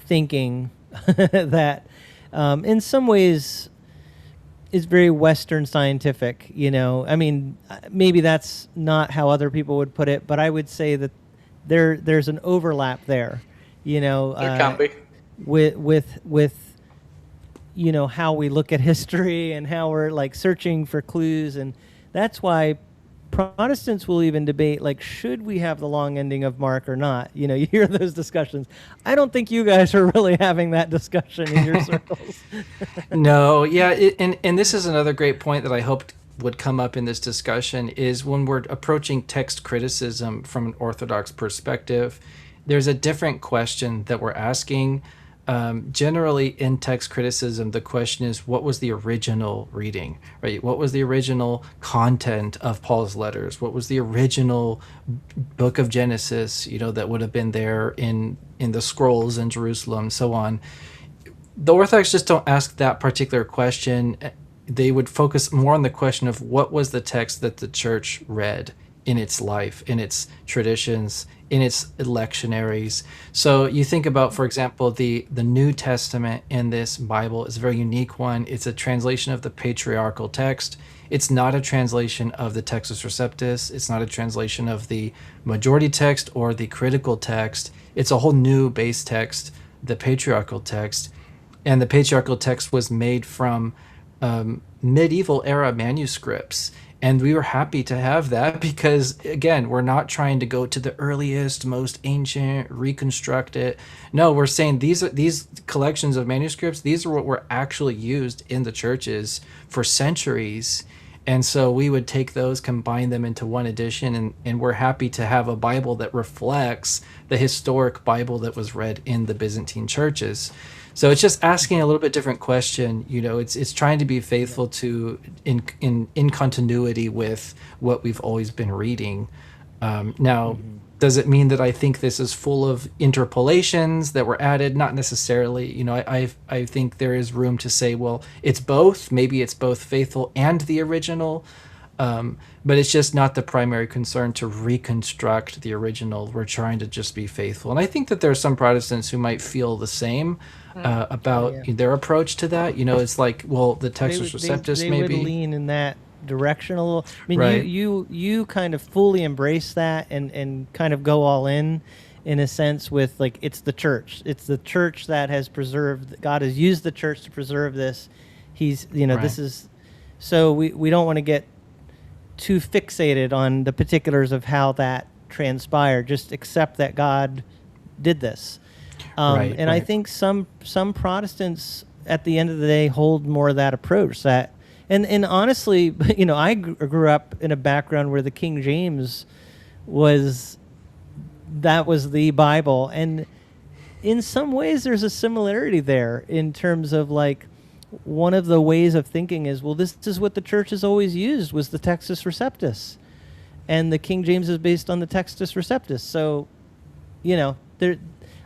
thinking that in some ways is very Western scientific. I mean, maybe that's not how other people would put it, but I would say that there's an overlap there. There can be. With how we look at history and how we're like searching for clues, and that's why Protestants will even debate, like, should we have the long ending of Mark or not? You hear those discussions. I don't think you guys are really having that discussion in your circles. No, yeah, and this is another great point that I hoped would come up in this discussion is when we're approaching text criticism from an Orthodox perspective, there's a different question that we're asking. Generally, in text criticism, the question is, what was the original reading, right? What was the original content of Paul's letters? What was the original book of Genesis, that would have been there in the scrolls in Jerusalem, so on. The Orthodox just don't ask that particular question. They would focus more on the question of what was the text that the church read in its life, in its traditions, in its lectionaries. So you think about, for example, the New Testament in this Bible is a very unique one. It's a translation of the patriarchal text. It's not a translation of the Textus Receptus. It's not a translation of the majority text or the critical text. It's a whole new base text, the patriarchal text. And the patriarchal text was made from medieval era manuscripts. And we were happy to have that because, again, we're not trying to go to the earliest, most ancient, reconstruct it. No, we're saying these collections of manuscripts, these are what were actually used in the churches for centuries. And so we would take those, combine them into one edition, and we're happy to have a Bible that reflects the historic Bible that was read in the Byzantine churches. So it's just asking a little bit different question. It's trying to be faithful to in continuity with what we've always been reading. Now, does it mean that I think this is full of interpolations that were added? Not necessarily. I think there is room to say, well, it's both. Maybe it's both faithful and the original. But it's just not the primary concern to reconstruct the original. We're trying to just be faithful. And I think that there are some Protestants who might feel the same about their approach to that. It's like, well, the Textus Receptus they maybe would lean in that direction a little. I mean, Right. you kind of fully embrace that and kind of go all in a sense with, like, it's the church. It's the church that has preserved. God has used the church to preserve this. He's, Right. this is, so we don't want to get too fixated on the particulars of how that transpired. Just accept that God did this. Right, and I right. think some Protestants at the end of the day hold more of that approach. And honestly, I grew up in a background where the King James was the Bible, and in some ways there's a similarity there in terms of, like, one of the ways of thinking is, well, this is what the church has always used, was the Textus Receptus, and the King James is based on the Textus Receptus. So, there.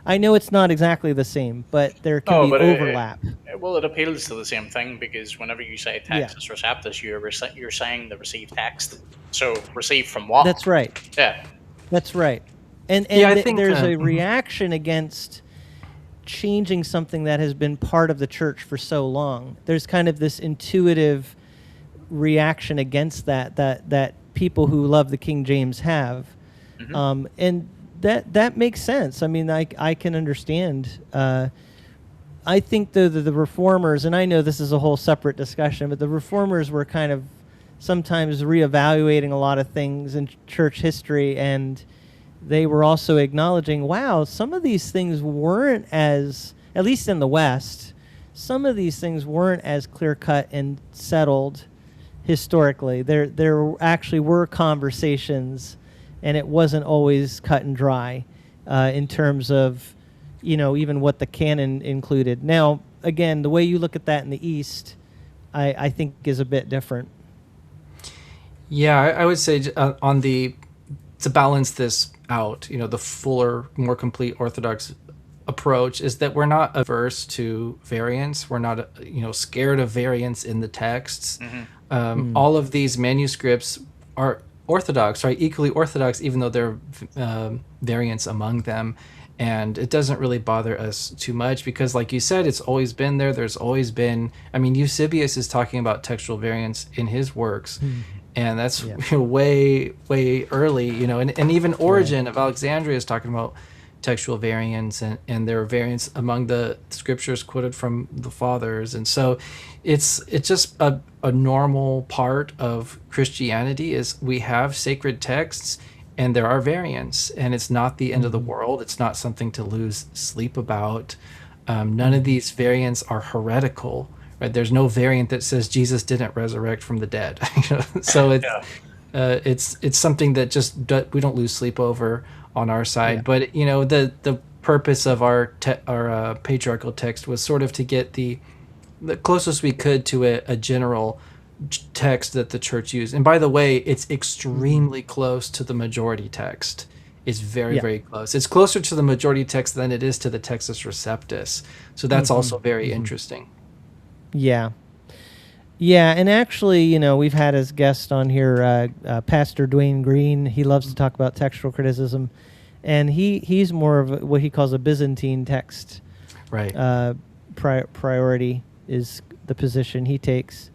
I know it's not exactly the same, but there can be overlap. It appeals to the same thing, because whenever you say Textus Receptus, you're saying the received text. So received from what? That's right. Yeah. That's right. And Yeah, I think there's a mhm. reaction against changing something that has been part of the church for so long. There's kind of this intuitive reaction against that people who love the King James have. And that makes sense. I mean, I can understand. I think the Reformers, and I know this is a whole separate discussion, but the Reformers were kind of sometimes reevaluating a lot of things in church history, and they were also acknowledging, wow, some of these things weren't as, at least in the West, some of these things weren't as clear-cut and settled historically. There actually were conversations, and it wasn't always cut and dry in terms of, even what the canon included. Now, again, the way you look at that in the East, I think is a bit different. Yeah, I would say to balance this out, the fuller, more complete Orthodox approach is that we're not averse to variance. We're not, scared of variance in the texts. All of these manuscripts are Orthodox, right? Equally Orthodox, even though there are variants among them. And it doesn't really bother us too much because, like you said, it's always been there. There's always been, Eusebius is talking about textual variants in his works. And that's way, way early, and even Origen of Alexandria is talking about textual variants, and there are variants among the scriptures quoted from the fathers. And so it's just a normal part of Christianity is we have sacred texts and there are variants, and it's not the end of the world. It's not something to lose sleep about. None of these variants are heretical. Right, there's no variant that says Jesus didn't resurrect from the dead. So it's something that just we don't lose sleep over on our side. But the purpose of our patriarchal text was sort of to get the closest we could to a general text that the church used. And by the way, it's extremely close to the majority text. It's very, very close. It's closer to the majority text than it is to the Textus Receptus. So that's also very interesting. Yeah, and actually, we've had as guest on here Pastor Dwayne Green. He loves to talk about textual criticism, and he's more of what he calls a Byzantine text. Right. Priority is the position he takes.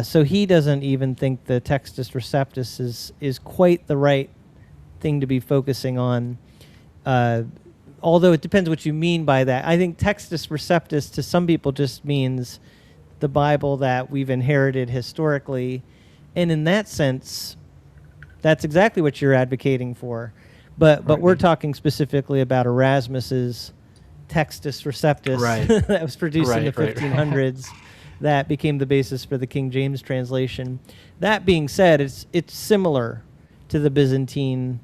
So he doesn't even think the Textus Receptus is quite the right thing to be focusing on. Although it depends what you mean by that. I think Textus Receptus to some people just means the Bible that we've inherited historically. And in that sense, that's exactly what you're advocating for. But we're talking specifically about Erasmus's Textus Receptus that was produced in the 1500s that became the basis for the King James translation. That being said, it's similar to the Byzantine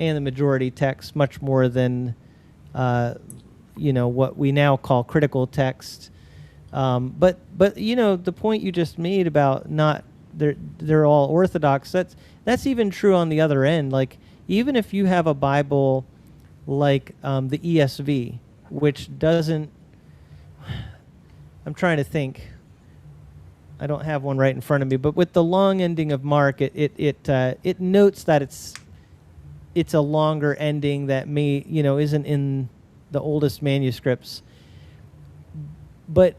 and the majority text much more than what we now call critical text. But the point you just made about not they're all Orthodox, that's even true on the other end. Like, even if you have a Bible like the ESV, which doesn't, I'm trying to think, I don't have one right in front of me, but with the long ending of Mark, it notes that it's a longer ending that isn't in the oldest manuscripts. But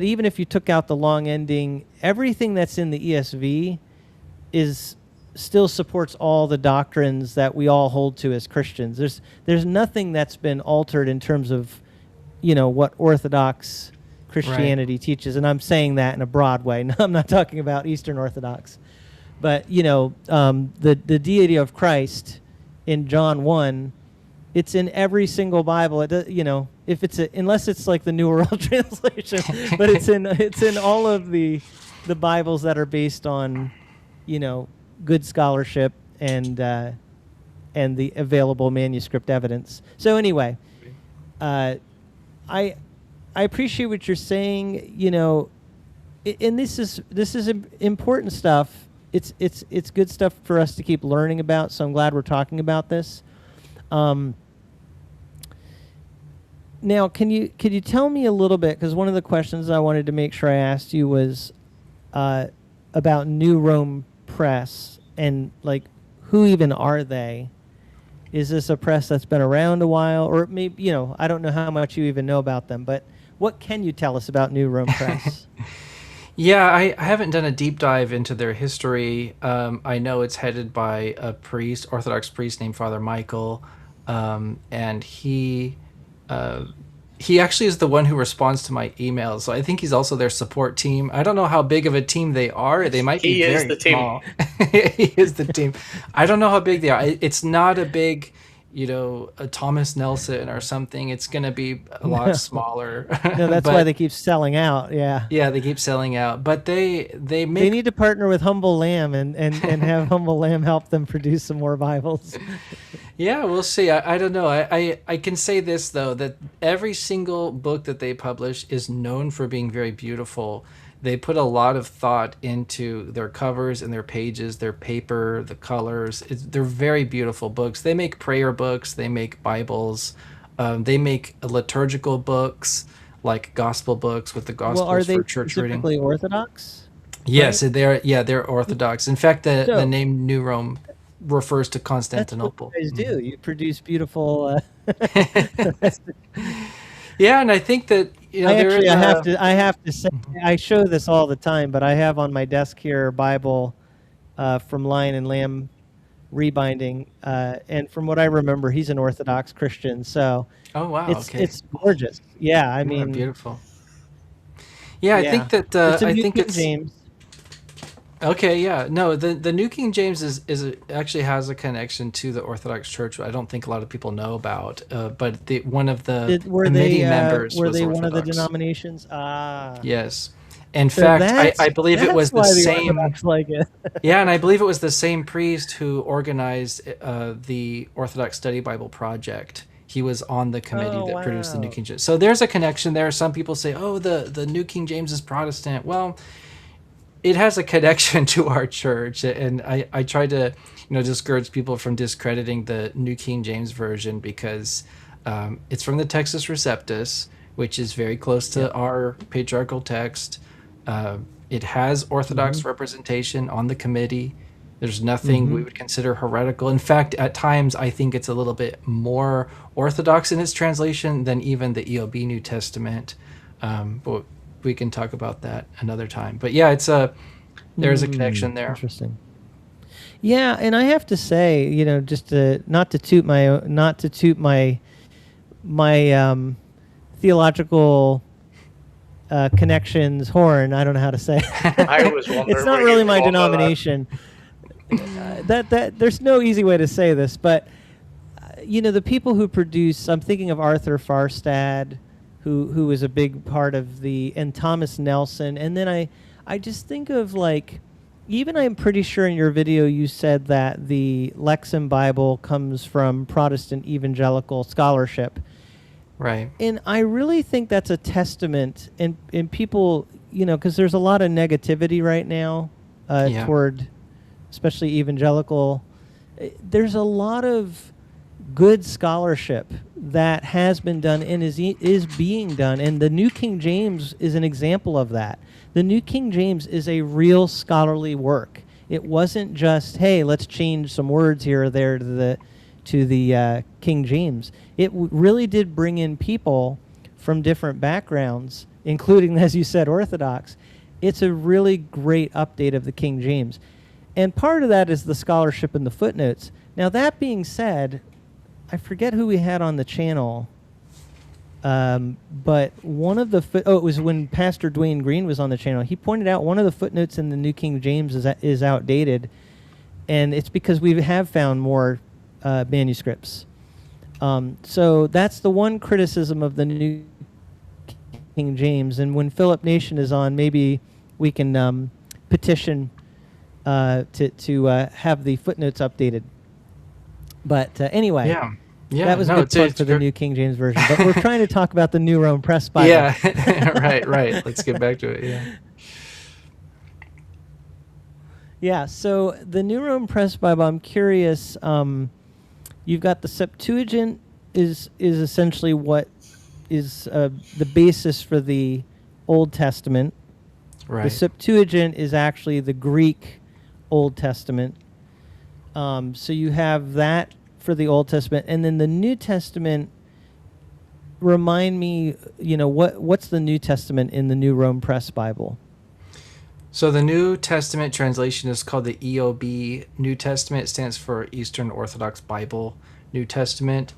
even if you took out the long ending, everything that's in the ESV still supports all the doctrines that we all hold to as Christians. There's nothing that's been altered in terms of what Orthodox Christianity teaches, and I'm saying that in a broad way. No, I'm not talking about Eastern Orthodox, but the deity of Christ in John 1, it's in every single Bible. It does, if it's unless it's like the New World Translation, but it's in all of the Bibles that are based on good scholarship and the available manuscript evidence. So anyway, I appreciate what you're saying, and this is important stuff. It's good stuff for us to keep learning about. So I'm glad we're talking about this. Now, could you tell me a little bit, because one of the questions I wanted to make sure I asked you was about Newrome Press and like who even are they, Is this a press that's been around a while? Or maybe, I don't know how much you even know about them, but what can you tell us about Newrome Press? Yeah, I haven't done a deep dive into their history. I know it's headed by a priest, Orthodox priest named Father Michael, and he actually is the one who responds to my emails. So I think he's also their support team. I don't know how big of a team they are. They might be very small. He is the team. I don't know how big they are. It's not a big, a Thomas Nelson or something. It's going to be a lot smaller. No, that's why they keep selling out. Yeah. Yeah, they keep selling out. But they need to partner with Humble Lamb and have Humble Lamb help them produce some more Bibles. Yeah, we'll see. I don't know. I can say this, though, that every single book that they publish is known for being very beautiful. They put a lot of thought into their covers and their pages, their paper, the colors. They're very beautiful books. They make prayer books. They make Bibles. They make liturgical books, like gospel books with the Gospels for church reading. Are they specifically Orthodox? Yes, right? They're Orthodox. In fact, the name Newrome refers to Constantinople. That's what you guys do. You produce beautiful. Yeah, and I think that I have to say, I show this all the time, but I have on my desk here a Bible from Lion and Lamb rebinding, and from what I remember, he's an Orthodox Christian. So, oh wow, it's gorgeous. Yeah, I mean, beautiful. Yeah, I think that it's James. Okay, yeah. No, the New King James is actually has a connection to the Orthodox Church. I don't think a lot of people know about, but one of the committee members were was they Orthodox. one of the denominations? Yes. In fact, I believe it was the same. Like it. Yeah, and I believe it was the same priest who organized the Orthodox Study Bible Project. He was on the committee that produced the New King James. So there's a connection there. Some people say, "Oh, the New King James is Protestant." Well, it has a connection to our church, and I try to discourage people from discrediting the New King James Version because it's from the Textus Receptus, which is very close to our patriarchal text. It has Orthodox representation on the committee. There's nothing we would consider heretical. In fact, at times I think it's a little bit more Orthodox in its translation than even the EOB New Testament. But we can talk about that another time. But yeah, there's a connection there. Interesting. Yeah, and I have to say, just not to toot my theological connections horn. I don't know how to say. I was wondering. It's not really my denomination. That there's no easy way to say this, but the people who produce. I'm thinking of Arthur Farstad, who was a big part of and Thomas Nelson. And then I just think of even I'm pretty sure in your video you said that the Lexham Bible comes from Protestant evangelical scholarship. Right. And I really think that's a testament in people, because there's a lot of negativity right now toward especially evangelical. There's a lot of good scholarship that has been done and is being done, and the New King James is an example of that. The New King James is a real scholarly work. It wasn't just, hey, let's change some words here or there to the King James. It really did bring in people from different backgrounds, including, as you said, Orthodox. It's a really great update of the King James, and part of that is the scholarship in the footnotes. Now, that being said, I forget who we had on the channel, but one of the it was when Pastor Dwayne Green was on the channel. He pointed out one of the footnotes in the New King James is outdated, and it's because we have found more manuscripts. So that's the one criticism of the New King James. And when Philip Nation is on, maybe we can petition to have the footnotes updated. But anyway. Yeah, that was a good plug for the New King James Version. But we're trying to talk about the Newrome Press Bible. Yeah, right. Let's get back to it, yeah. Yeah, so the Newrome Press Bible, I'm curious, you've got the Septuagint is essentially what is the basis for the Old Testament. Right. The Septuagint is actually the Greek Old Testament. So you have that for the Old Testament, and then the New Testament. Remind me, what's the New Testament in the Newrome Press Bible? So the New Testament translation is called the EOB New Testament. It stands for Eastern Orthodox Bible New Testament.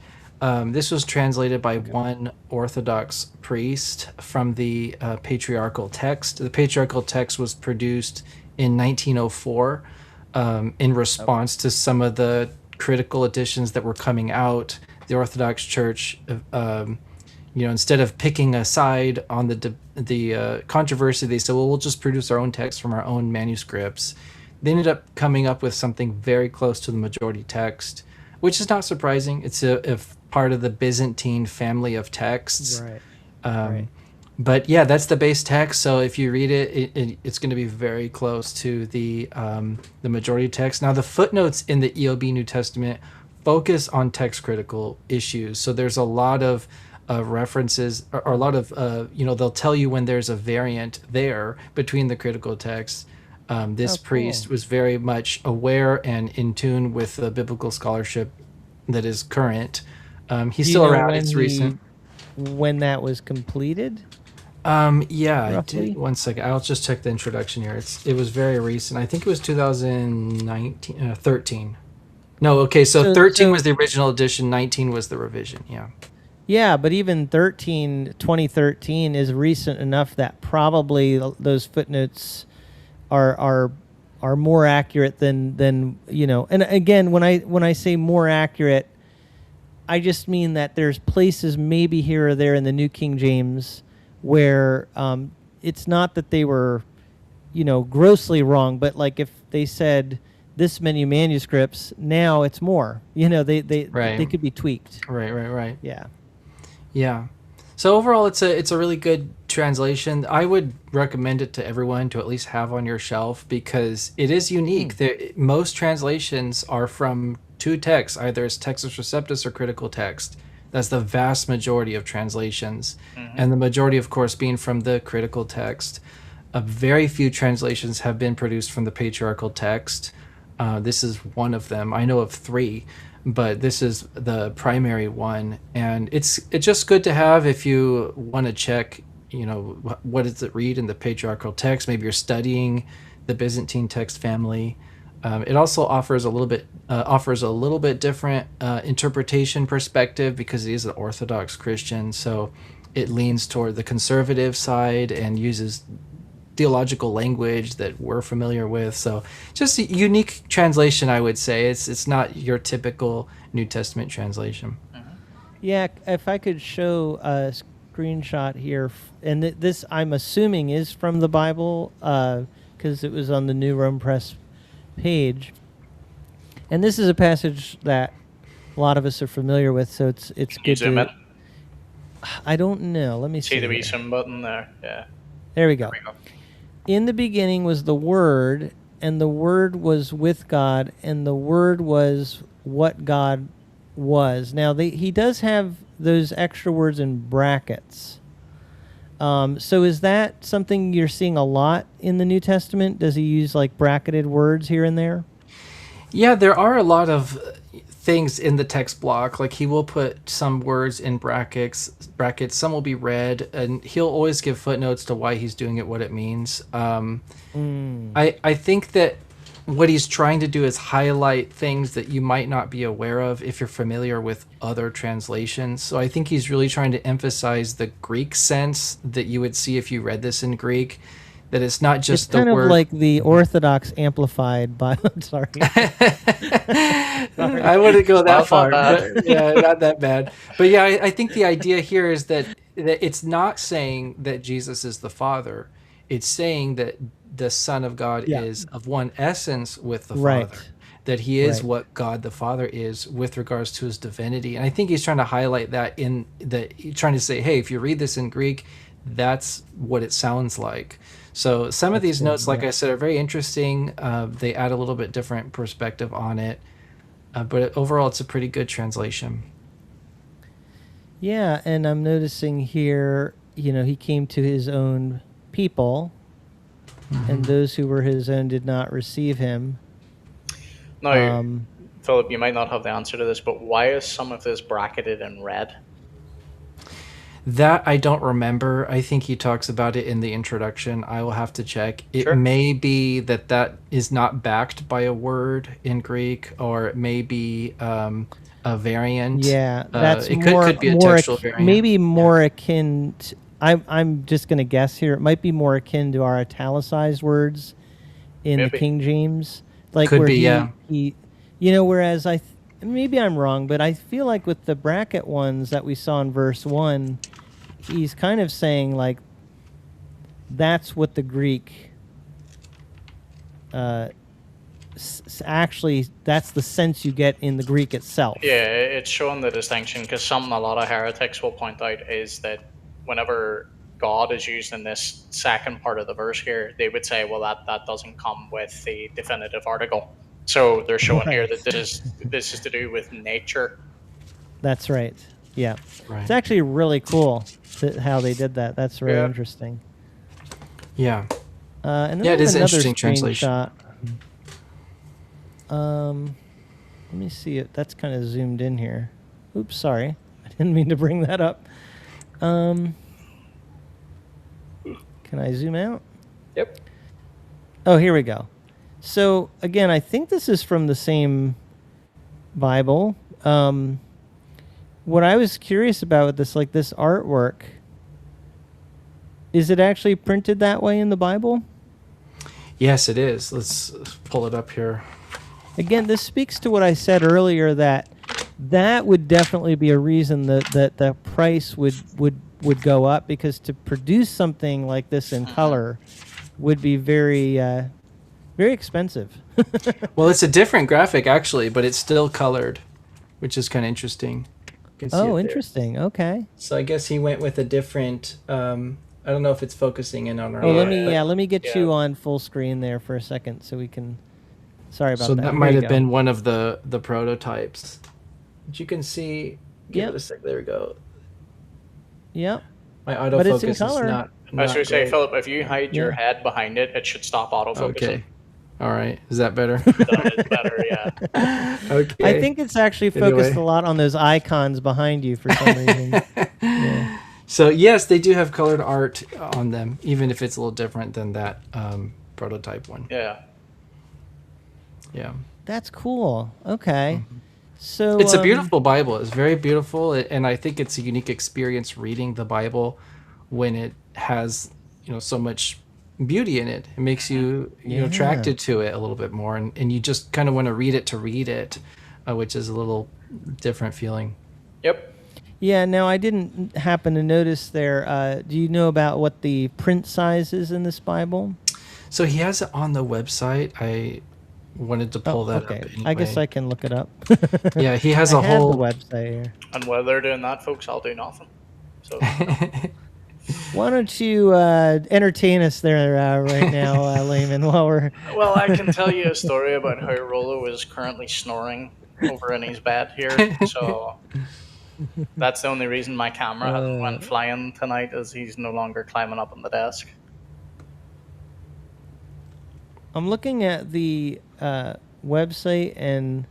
This was translated by one Orthodox priest from the patriarchal text. The patriarchal text was produced in 1904 in response to some of the critical editions that were coming out. The Orthodox Church, instead of picking a side on the controversy, they said, well, we'll just produce our own text from our own manuscripts. They ended up coming up with something very close to the majority text, which is not surprising. It's a part of the Byzantine family of texts. Right. Right. But yeah, that's the base text. So if you read it's going to be very close to the majority text. Now, the footnotes in the EOB New Testament focus on text critical issues. So there's a lot of references, or a lot of they'll tell you when there's a variant there between the critical texts. This priest was very much aware and in tune with the biblical scholarship that is current. He's still around. It's recent. When that was completed? Yeah. One second. I'll just check the introduction here. It was very recent. I think it was 2013. No, okay. So 13 was the original edition. 19 was the revision. Yeah. Yeah, but even 2013 is recent enough that probably those footnotes are more accurate than And again, when I say more accurate, I just mean that there's places maybe here or there in the New King James where it's not that they were, grossly wrong, but like if they said this many manuscripts, now it's more. They could be tweaked. Right. Yeah. Yeah. So overall, it's a really good translation. I would recommend it to everyone to at least have on your shelf because it is unique. Most translations are from two texts, either it's Textus Receptus or critical text. That's the vast majority of translations. Mm-hmm. And the majority, of course, being from the critical text. Very few translations have been produced from the patriarchal text. This is one of them. I know of 3. But this is the primary one, and it's just good to have if you want to check, what does it read in the patriarchal text. Maybe you're studying the Byzantine text family. It also offers a little bit different interpretation perspective because it is an Orthodox Christian, so it leans toward the conservative side and uses theological language that we're familiar with. So just a unique translation, I would say. It's not your typical New Testament translation. Yeah, if I could show a screenshot here, and this I'm assuming is from the Bible because it was on the Newrome Press page. And this is a passage that a lot of us are familiar with, so it's good to... I don't know. Let me see. See the wee zoom button there? Yeah. There we go. In the beginning was the Word, and the Word was with God, and the Word was what God was. Now, he does have those extra words in brackets. So is that something you're seeing a lot in the New Testament? Does he use like bracketed words here and there? Yeah, there are a lot of things in the text block. Like he will put some words in brackets, some will be red, and he'll always give footnotes to why he's doing it, what it means. I think that what he's trying to do is highlight things that you might not be aware of if you're familiar with other translations. So I think he's really trying to emphasize the Greek sense that you would see if you read this in Greek. That it's not just the word. It's kind of like the Orthodox Amplified Bible. Sorry. I wouldn't go that far. But, yeah, not that bad. But yeah, I think the idea here is that it's not saying that Jesus is the Father. It's saying that the Son of God is of one essence with the Father. That he is what God the Father is with regards to his divinity. And I think he's trying to highlight that he's trying to say, hey, if you read this in Greek, that's what it sounds like. So some of these notes, like I said, are very interesting. They add a little bit different perspective on it. But overall, it's a pretty good translation. Yeah, and I'm noticing here, he came to his own people, and those who were his own did not receive him. No, Philip, you might not have the answer to this, but why is some of this bracketed in red? That I don't remember. I think he talks about it in the introduction. I will have to check. It Sure. may be that is not backed by a word in Greek, or it may be a variant. Yeah, that's it more could be a more textual variant. maybe more akin. I'm just going to guess here. It might be more akin to our italicized words in the Maybe. King James, like Could where be, yeah. he whereas maybe I'm wrong, but I feel like with the bracket ones that we saw in verse 1, he's kind of saying like that's what the Greek actually, that's the sense you get in the Greek itself. Yeah, it's showing the distinction, because something a lot of heretics will point out is that whenever God is used in this second part of the verse here, they would say, well, that doesn't come with the definitive article. So they're showing here that this is to do with nature. That's right. Yeah. Right. It's actually really cool how they did that. That's really Yeah. interesting. Yeah. And then Yeah, it is an another interesting translation. screenshot. Let me see it. That's kind of zoomed in here. Oops, sorry. I didn't mean to bring that up. Can I zoom out? Yep. Oh, here we go. So again, I think this is from the same Bible. What I was curious about with this, like this artwork, is it actually printed that way in the Bible? Yes, it is. Let's pull it up here. Again, this speaks to what I said earlier, that would definitely be a reason that the price would go up, because to produce something like this in color would be very very expensive. Well, it's a different graphic actually, but it's still colored, which is kind of interesting. You can see it Oh, there. interesting. Okay. So I guess he went with a different. I don't know if it's focusing in on our. Oh, let Yeah. me get Yeah. you on full screen there for a second so we can. Sorry about So that. that Here might you have go. been one of the prototypes. But you can see. Give Yep. it a sec. There we go. Yep. My But it's autofocus in is color. not. I was going to say, great. Philip, if you hide your Yeah. head behind it, it should stop autofocusing. Okay. All right. Is that better? That is better, yeah. Okay. I think it's actually focused Anyway. a lot on those icons behind you for some reason. Yeah. So yes, they do have colored art on them, even if it's a little different than that prototype one. Yeah. Yeah. That's cool. Okay. So It's a beautiful Bible. It's very beautiful, and I think it's a unique experience reading the Bible when it has, so much beauty in it. It makes you, Yeah. attracted to it a little bit more, and you just kind of want to read it, which is a little different feeling. Yep. Yeah, now I didn't happen to notice there. Do you know about what the print size is in this Bible? So he has it on the website. I wanted to pull that okay. up anyway. I guess I can look it up. Yeah, he has I a have whole the website here. And while they're doing that, folks, I'll do nothing. So Why don't you entertain us there right now, Layman, while we're... well, I can tell you a story about how Rolo is currently snoring over in his bed here. So that's the only reason my camera hasn't went flying tonight, is he's no longer climbing up on the desk. I'm looking at the website, and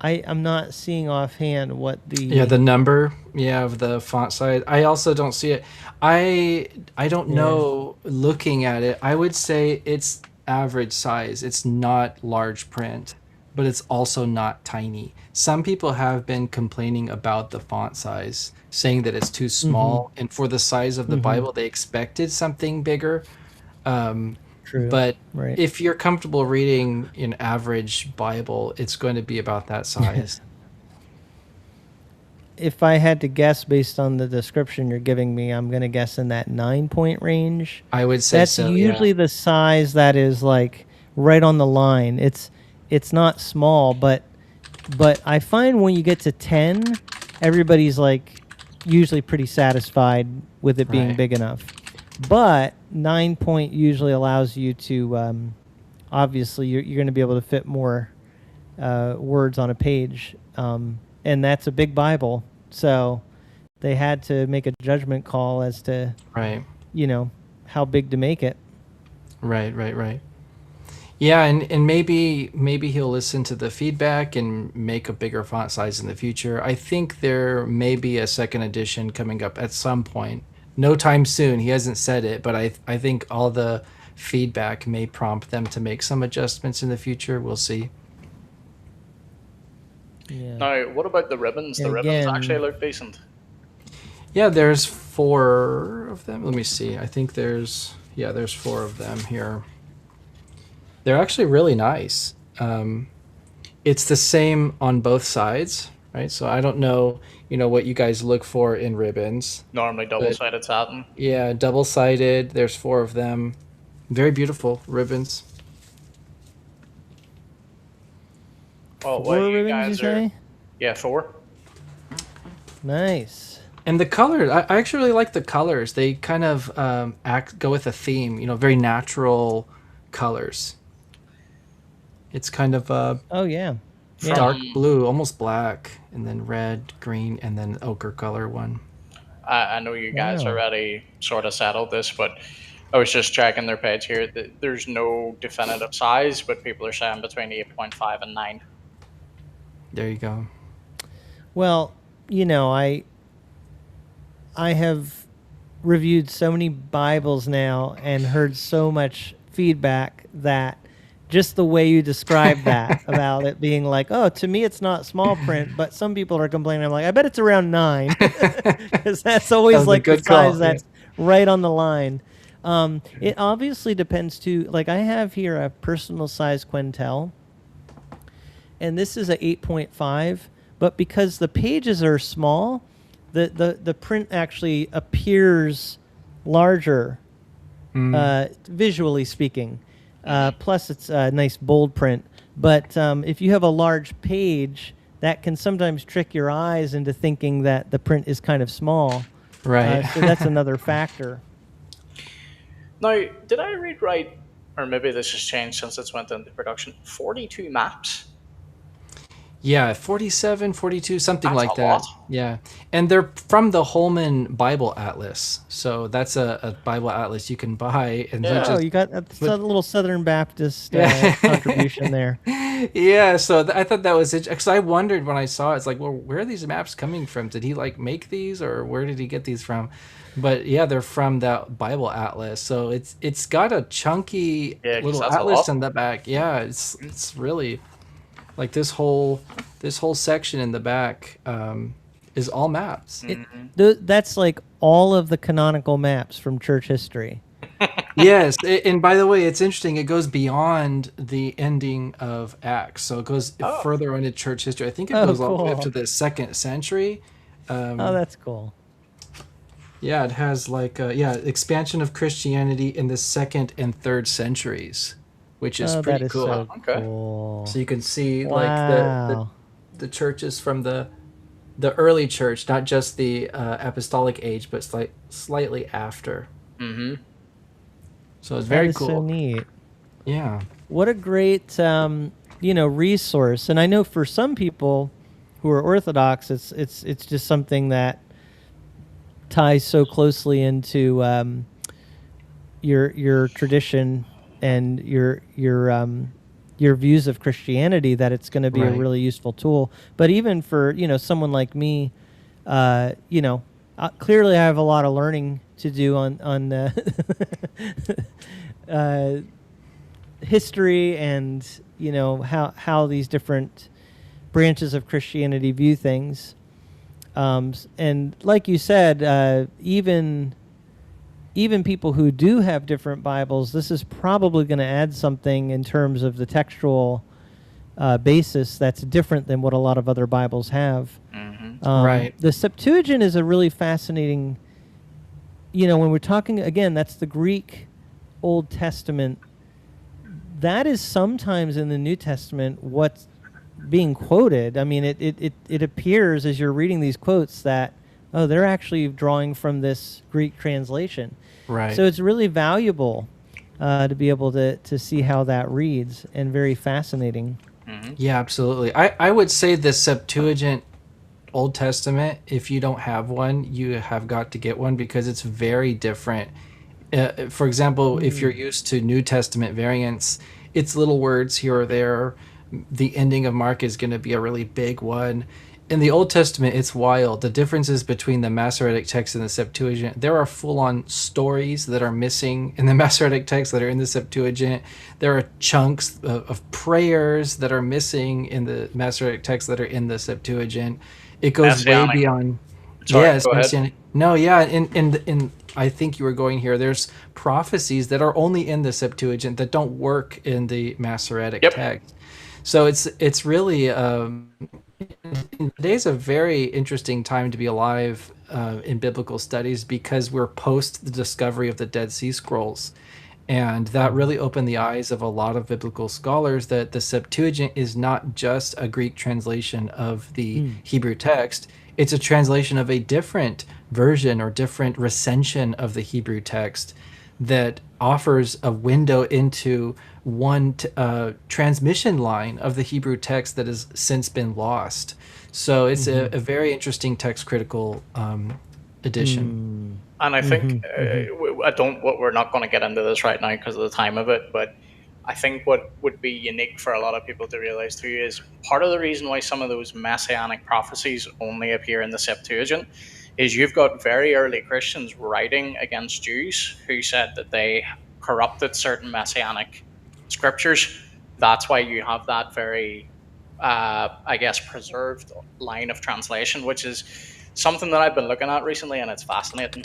I'm not seeing offhand what the... the number, of the font size. I also don't see it. I don't know, looking at it, I would say it's average size. It's not large print, but it's also not tiny. Some people have been complaining about the font size, saying that it's too small, and for the size of the Bible, they expected something bigger. True. But Right. if you're comfortable reading an average Bible, it's going to be about that size. If I had to guess based on the description you're giving me, I'm going to guess in that 9-point range. I would say That's so. usually the size that is like right on the line. It's not small, but I find when you get to 10, everybody's like usually pretty satisfied with it being Right. big enough. But 9-point usually allows you to obviously you're going to be able to fit more words on a page, and that's a big Bible, so they had to make a judgment call as to Right. how big to make it. Right. Yeah, and maybe he'll listen to the feedback and make a bigger font size in the future. I think there may be a second edition coming up at some point. No time soon. He hasn't said it, but I think all the feedback may prompt them to make some adjustments in the future. We'll see. Yeah. Now, what about the ribbons? And The ribbons again- actually look decent. Yeah, there's 4 of them. Let me see. I think there's 4 of them here. They're actually really nice. It's the same on both sides, right? So I don't know, what you guys look for in ribbons. Normally double-sided satin. Yeah, double-sided. There's 4 of them. Very beautiful ribbons. Oh, 4 well, you ribbons, guys you are... say? Yeah, 4. Nice. And the colors, I actually really like the colors. They kind of go with a theme, very natural colors. It's kind of Oh yeah. Yeah. dark blue, almost black, and then red, green, and then ochre color one. I know you guys Wow. already sort of settled this, but I was just checking their page here. There's no definitive size, but people are saying between 8.5 and 9. There you go. Well, I have reviewed so many Bibles now and heard so much feedback that just the way you described that about it being like, oh, to me it's not small print, but some people are complaining. I'm like, I bet it's around 9 because that's always That was a like the good call, size that's right on the line. It obviously depends too. Like I have here a personal size Quintel, and this is a 8.5, but because the pages are small, the print actually appears larger, visually speaking. Plus, it's a nice bold print. But if you have a large page, that can sometimes trick your eyes into thinking that the print is kind of small. Right. So that's another factor. Now, did I read right, or maybe this has changed since it's went into production, 42 maps? Yeah, 47, 42, something That's like a that. lot. Yeah. And they're from the Holman Bible Atlas. So that's a Bible atlas you can buy. And Yeah. Oh, you got a little Southern Baptist Yeah. contribution there. Yeah, so I thought that was interesting because I wondered when I saw it, it's like, well, where are these maps coming from? Did he make these, or where did he get these from? But yeah, they're from that Bible Atlas, so it's got a chunky 'cause little that's a atlas lot. in the back. Yeah, it's really like this whole section in the back is all maps. That's like all of the canonical maps from church history. Yes, and by the way, it's interesting. It goes beyond the ending of Acts, so it goes further into church history. I think it goes all the way up cool. to the 2nd century. Oh, that's cool. Yeah, it has expansion of Christianity in the 2nd and 3rd centuries, which is Oh, pretty that is cool. so Okay. cool. So you can see Wow. the churches from the early church, not just the apostolic age, but slightly after. Mm-hmm. So it's That very is cool. so neat. Yeah. What a great resource. And I know for some people who are Orthodox, it's just something that ties so closely into your tradition and your views of Christianity that it's going to be a Right. really useful tool. But even for someone like me, clearly I have a lot of learning to do on history and how these different branches of Christianity view things. And like you said, even people who do have different Bibles, this is probably going to add something in terms of the textual basis that's different than what a lot of other Bibles have. Mm-hmm. Right. The Septuagint is a really fascinating, when we're talking, again, that's the Greek Old Testament. That is sometimes in the New Testament what's being quoted. I mean, it appears as you're reading these quotes that, oh, they're actually drawing from this Greek translation. Right. So it's really valuable to be able to see how that reads, and very fascinating. Mm-hmm. Yeah, absolutely. I would say the Septuagint Old Testament, if you don't have one, you have got to get one because it's very different. For example, if you're used to New Testament variants, It's little words here or there. The ending of Mark is going to be a really big one. In the Old Testament, it's wild. The differences between the Masoretic text and the Septuagint. There are full-on stories that are missing in the Masoretic text that are in the Septuagint. There are chunks of prayers that are missing in the Masoretic text that are in the Septuagint. It goes Messianic. way beyond. Sorry, Yes, go ahead. Messianic. No, yeah, in I think you were going here. There's prophecies that are only in the Septuagint that don't work in the Masoretic Yep. text. So it's really today's a very interesting time to be alive in biblical studies because we're post the discovery of the Dead Sea Scrolls. And that really opened the eyes of a lot of biblical scholars that the Septuagint is not just a Greek translation of the Hebrew text. It's a translation of a different version or different recension of the Hebrew text that offers a window into one transmission line of the Hebrew text that has since been lost. So it's a very interesting text critical edition. And I think we're not going to get into this right now because of the time of it, but I think what would be unique for a lot of people to realize too is part of the reason why some of those messianic prophecies only appear in the Septuagint is you've got very early Christians writing against Jews who said that they corrupted certain messianic scriptures. That's why you have that very, I guess, preserved line of translation, which is something that I've been looking at recently, and it's fascinating.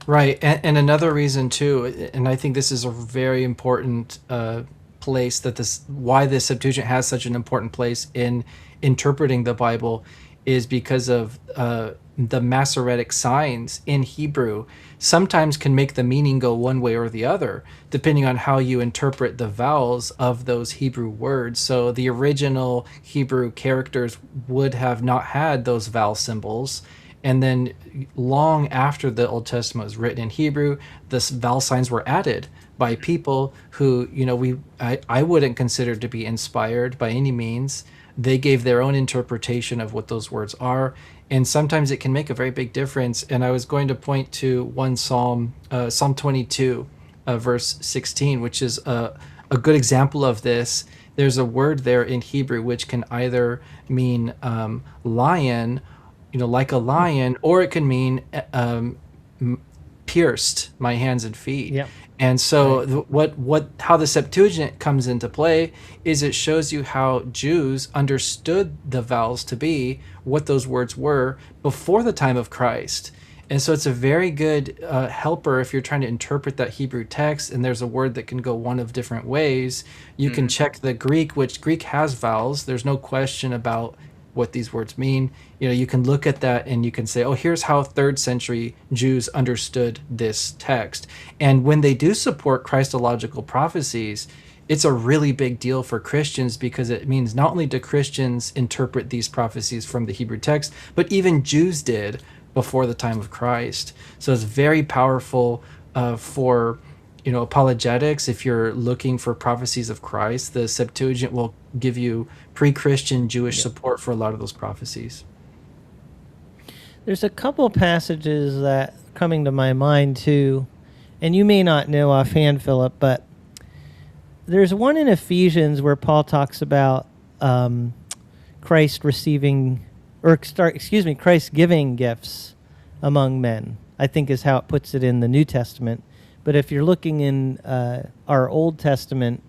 Right, and another reason too, and I think this is a very important place why the Septuagint has such an important place in interpreting the Bible, is because of the Masoretic signs in Hebrew sometimes can make the meaning go one way or the other, depending on how you interpret the vowels of those Hebrew words. So the original Hebrew characters would have not had those vowel symbols. And then long after the Old Testament was written in Hebrew, the vowel signs were added by people who, I wouldn't consider to be inspired by any means. They gave their own interpretation of what those words are. And sometimes it can make a very big difference. And I was going to point to one Psalm, Psalm 22, verse 16, which is a good example of this. There's a word there in Hebrew which can either mean lion, like a lion, or it can mean pierced my hands and feet. Yep. And so how the Septuagint comes into play is it shows you how Jews understood the vowels to be what those words were before the time of Christ. And so it's a very good helper if you're trying to interpret that Hebrew text and there's a word that can go one of different ways. You can check the Greek, which Greek has vowels. There's no question about what these words mean. You can look at that and you can say, oh, here's how 3rd century Jews understood this text. And when they do support Christological prophecies, it's a really big deal for Christians because it means not only do Christians interpret these prophecies from the Hebrew text, but even Jews did before the time of Christ. So it's very powerful for apologetics. If you're looking for prophecies of Christ, the Septuagint will give you pre-Christian Jewish support for a lot of those prophecies. There's a couple passages that are coming to my mind too, and you may not know offhand, Philip, but there's one in Ephesians where Paul talks about Christ giving gifts among men, I think is how it puts it in the New Testament. But if you're looking in our Old Testament,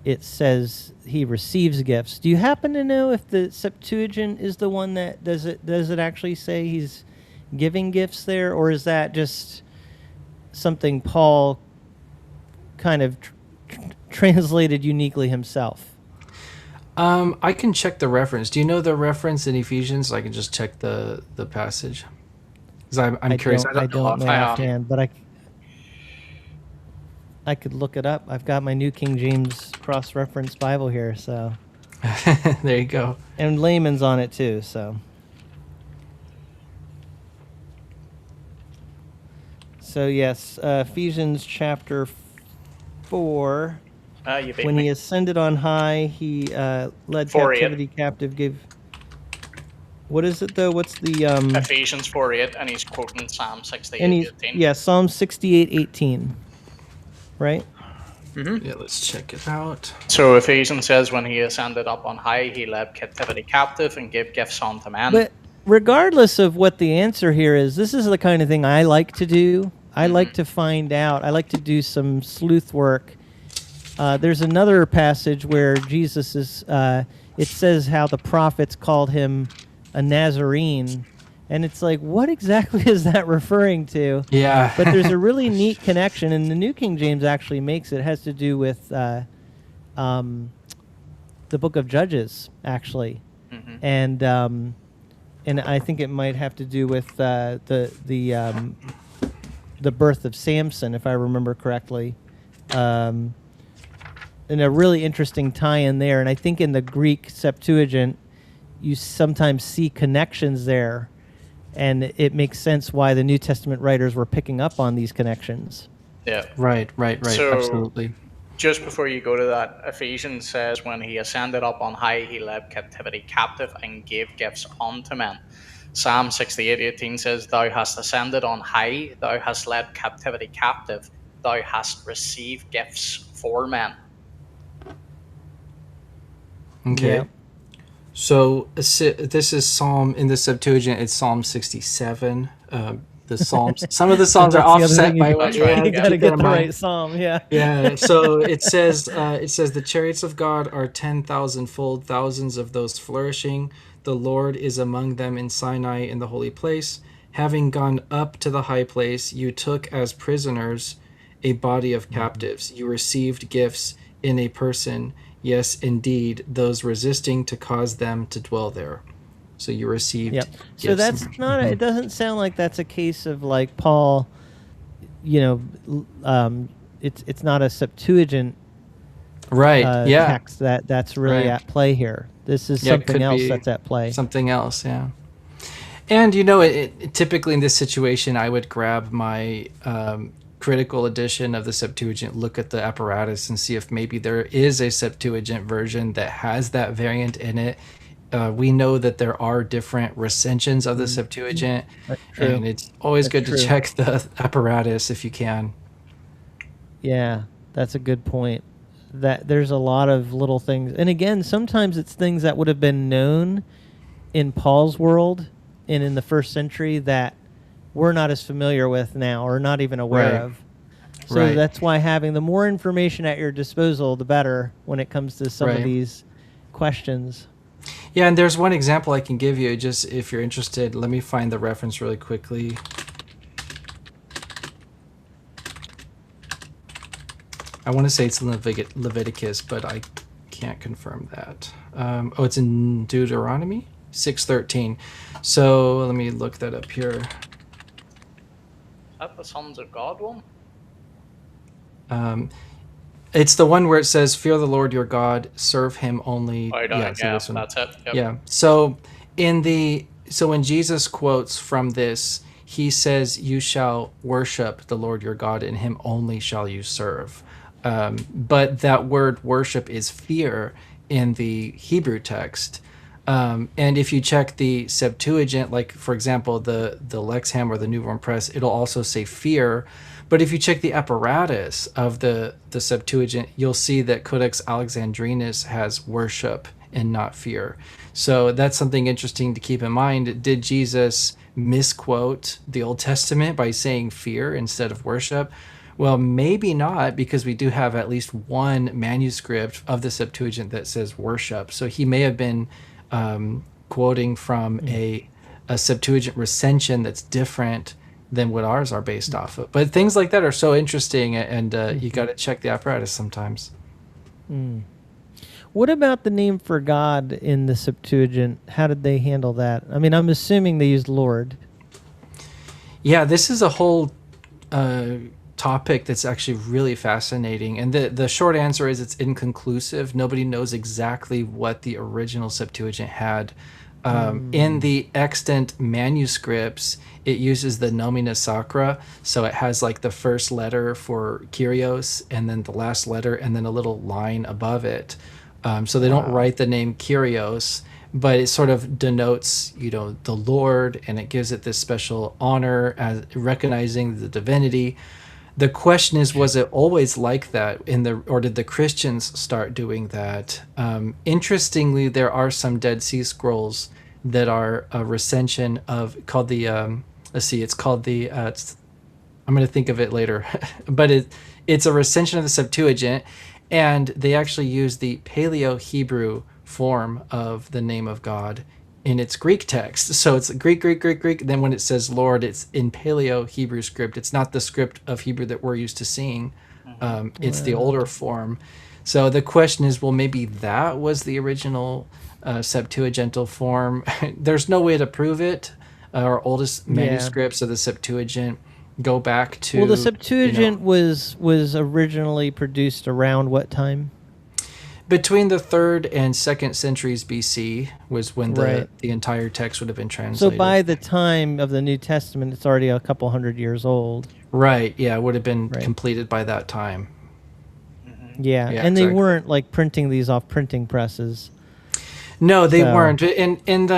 it says he receives gifts. Do you happen to know if the Septuagint is the one that does it actually say he's giving gifts there, or is that just something Paul kind of translated uniquely himself? I can check the reference. Do you know the reference in Ephesians? I can just check the passage. Because I'm curious. I don't know offhand, but I could look it up. I've got my New King James cross-reference Bible here, so. There you go. And Layman's on it too, so. So yes, Ephesians chapter 4. When he ascended on high, he led captivity captive, gave. What is it though? What's the Ephesians 4:8, and he's quoting Psalm 68:18. Yeah, Psalm 68:18. Right? Yeah, let's check it out. So Ephesians says, when he ascended up on high, he led captivity captive and gave gifts unto men. But regardless of what the answer here is, this is the kind of thing I like to do. I like to find out. I like to do some sleuth work. There's another passage where Jesus is, it says how the prophets called him a Nazarene. And it's like, what exactly is that referring to? Yeah. But there's a really neat connection, and the New King James actually makes it. It has to do with the book of Judges, actually. And I think it might have to do with the birth of Samson, if I remember correctly. And a really interesting tie-in there. And I think in the Greek Septuagint, you sometimes see connections there. And it makes sense why the New Testament writers were picking up on these connections. Yeah. Right. So, absolutely. Just before you go to that, Ephesians says, when he ascended up on high, he led captivity captive and gave gifts unto men. Psalm 68:18 says, thou hast ascended on high, thou hast led captivity captive, thou hast received gifts for men. Okay. Yeah. So this is Psalm, in the Septuagint, it's Psalm 67. The Psalms, some of the Psalms are That's the other offset thing by you what do. you have You to got to keep that get in the mind. right psalm, yeah. Yeah, so it says the chariots of God are 10,000-fold, thousands of those flourishing. The Lord is among them in Sinai in the holy place. Having gone up to the high place, you took as prisoners a body of captives. You received gifts in a person. Yes, indeed, those resisting to cause them to dwell there. So you received Yep. So gifts. that's not. It doesn't sound like that's a case of like Paul. It's not a Septuagint right. text that's really Right. at play here. This is Yeah, it something could else be that's at play. Something else, yeah. And it typically in this situation, I would grab my critical edition of the Septuagint, look at the apparatus, and see if maybe there is a Septuagint version that has that variant in it. We know that there are different recensions of the Septuagint, That's true. and it's always good That's true. to check the apparatus if you can. Yeah, that's a good point. That there's a lot of little things, and again, sometimes it's things that would have been known in Paul's world and in the first century that we're not as familiar with now, or not even aware Right. of. So Right. that's why having the more information at your disposal, the better when it comes to some of Right. these questions. Yeah, and there's one example I can give you, just if you're interested. Let me find the reference really quickly. I want to say it's in Leviticus, but I can't confirm that. It's in Deuteronomy 6:13. So let me look that up here. Is that the Sons of God one? It's the one where it says, "Fear the Lord your God, serve Him only." Oh, Yeah, so this one. that's it. Yep. Yeah. So when Jesus quotes from this, he says, "You shall worship the Lord your God, and Him only shall you serve." But that word worship is fear in the Hebrew text. And if you check the Septuagint, like for example the Lexham or the Newrome Press, it'll also say fear. But if you check the apparatus of the Septuagint, you'll see that Codex Alexandrinus has worship and not fear. So that's something interesting to keep in mind. Did Jesus misquote the Old Testament by saying fear instead of worship? Well, maybe not, because we do have at least one manuscript of the Septuagint that says worship. So he may have been quoting from a Septuagint recension that's different than what ours are based off of. But things like that are so interesting, and you got to check the apparatus sometimes. What about the name for God in the Septuagint? How did they handle that? I mean, I'm assuming they used Lord. Yeah, this is a whole topic that's actually really fascinating. And the short answer is it's inconclusive. Nobody knows exactly what the original Septuagint had. In the extant manuscripts, it uses the nomina sacra, so it has like the first letter for Kyrios, and then the last letter, and then a little line above it. So they don't write the name Kyrios, but it sort of denotes, the Lord, and it gives it this special honor as recognizing the divinity. The question is, was it always like that or did the Christians start doing that? Interestingly, there are some Dead Sea Scrolls that are a recension of called the it's called the I'm going to think of it later, but it's a recension of the Septuagint, and they actually use the Paleo-Hebrew form of the name of God in its Greek text. So it's Greek. Then when it says Lord, it's in Paleo-Hebrew script. It's not the script of Hebrew that we're used to seeing. It's the older form. So the question is, well, maybe that was the original Septuagintal form. There's no way to prove it. Our oldest manuscripts of the Septuagint go back to... Well, the Septuagint was originally produced around what time? Between the 3rd and 2nd centuries BC was when the entire text would have been translated. So by the time of the New Testament, it's already a couple hundred years old. Right, yeah, it would have been completed by that time. Yeah, and they weren't like printing these off printing presses. No, they weren't. And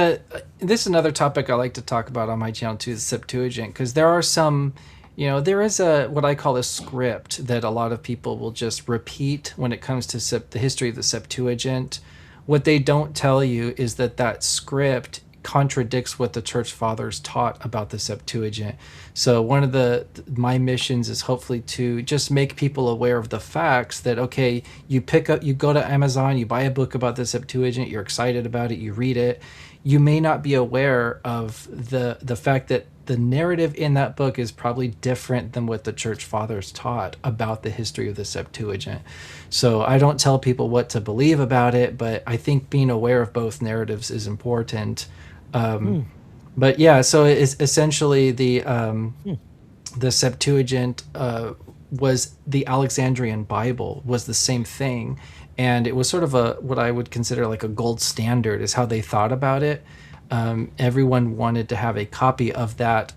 this is another topic I like to talk about on my channel too, the Septuagint, because there are some... there is what I call a script that a lot of people will just repeat when it comes to the history of the Septuagint. What they don't tell you is that script contradicts what the church fathers taught about the Septuagint. So one of my missions is hopefully to just make people aware of the facts that, okay, you go to Amazon, you buy a book about the Septuagint, you're excited about it, you read it. You may not be aware of the fact that the narrative in that book is probably different than what the church fathers taught about the history of the Septuagint. So I don't tell people what to believe about it, but I think being aware of both narratives is important. But yeah, so it's essentially the Septuagint was the Alexandrian Bible, was the same thing. And it was sort of what I would consider like a gold standard is how they thought about it. Everyone wanted to have a copy of that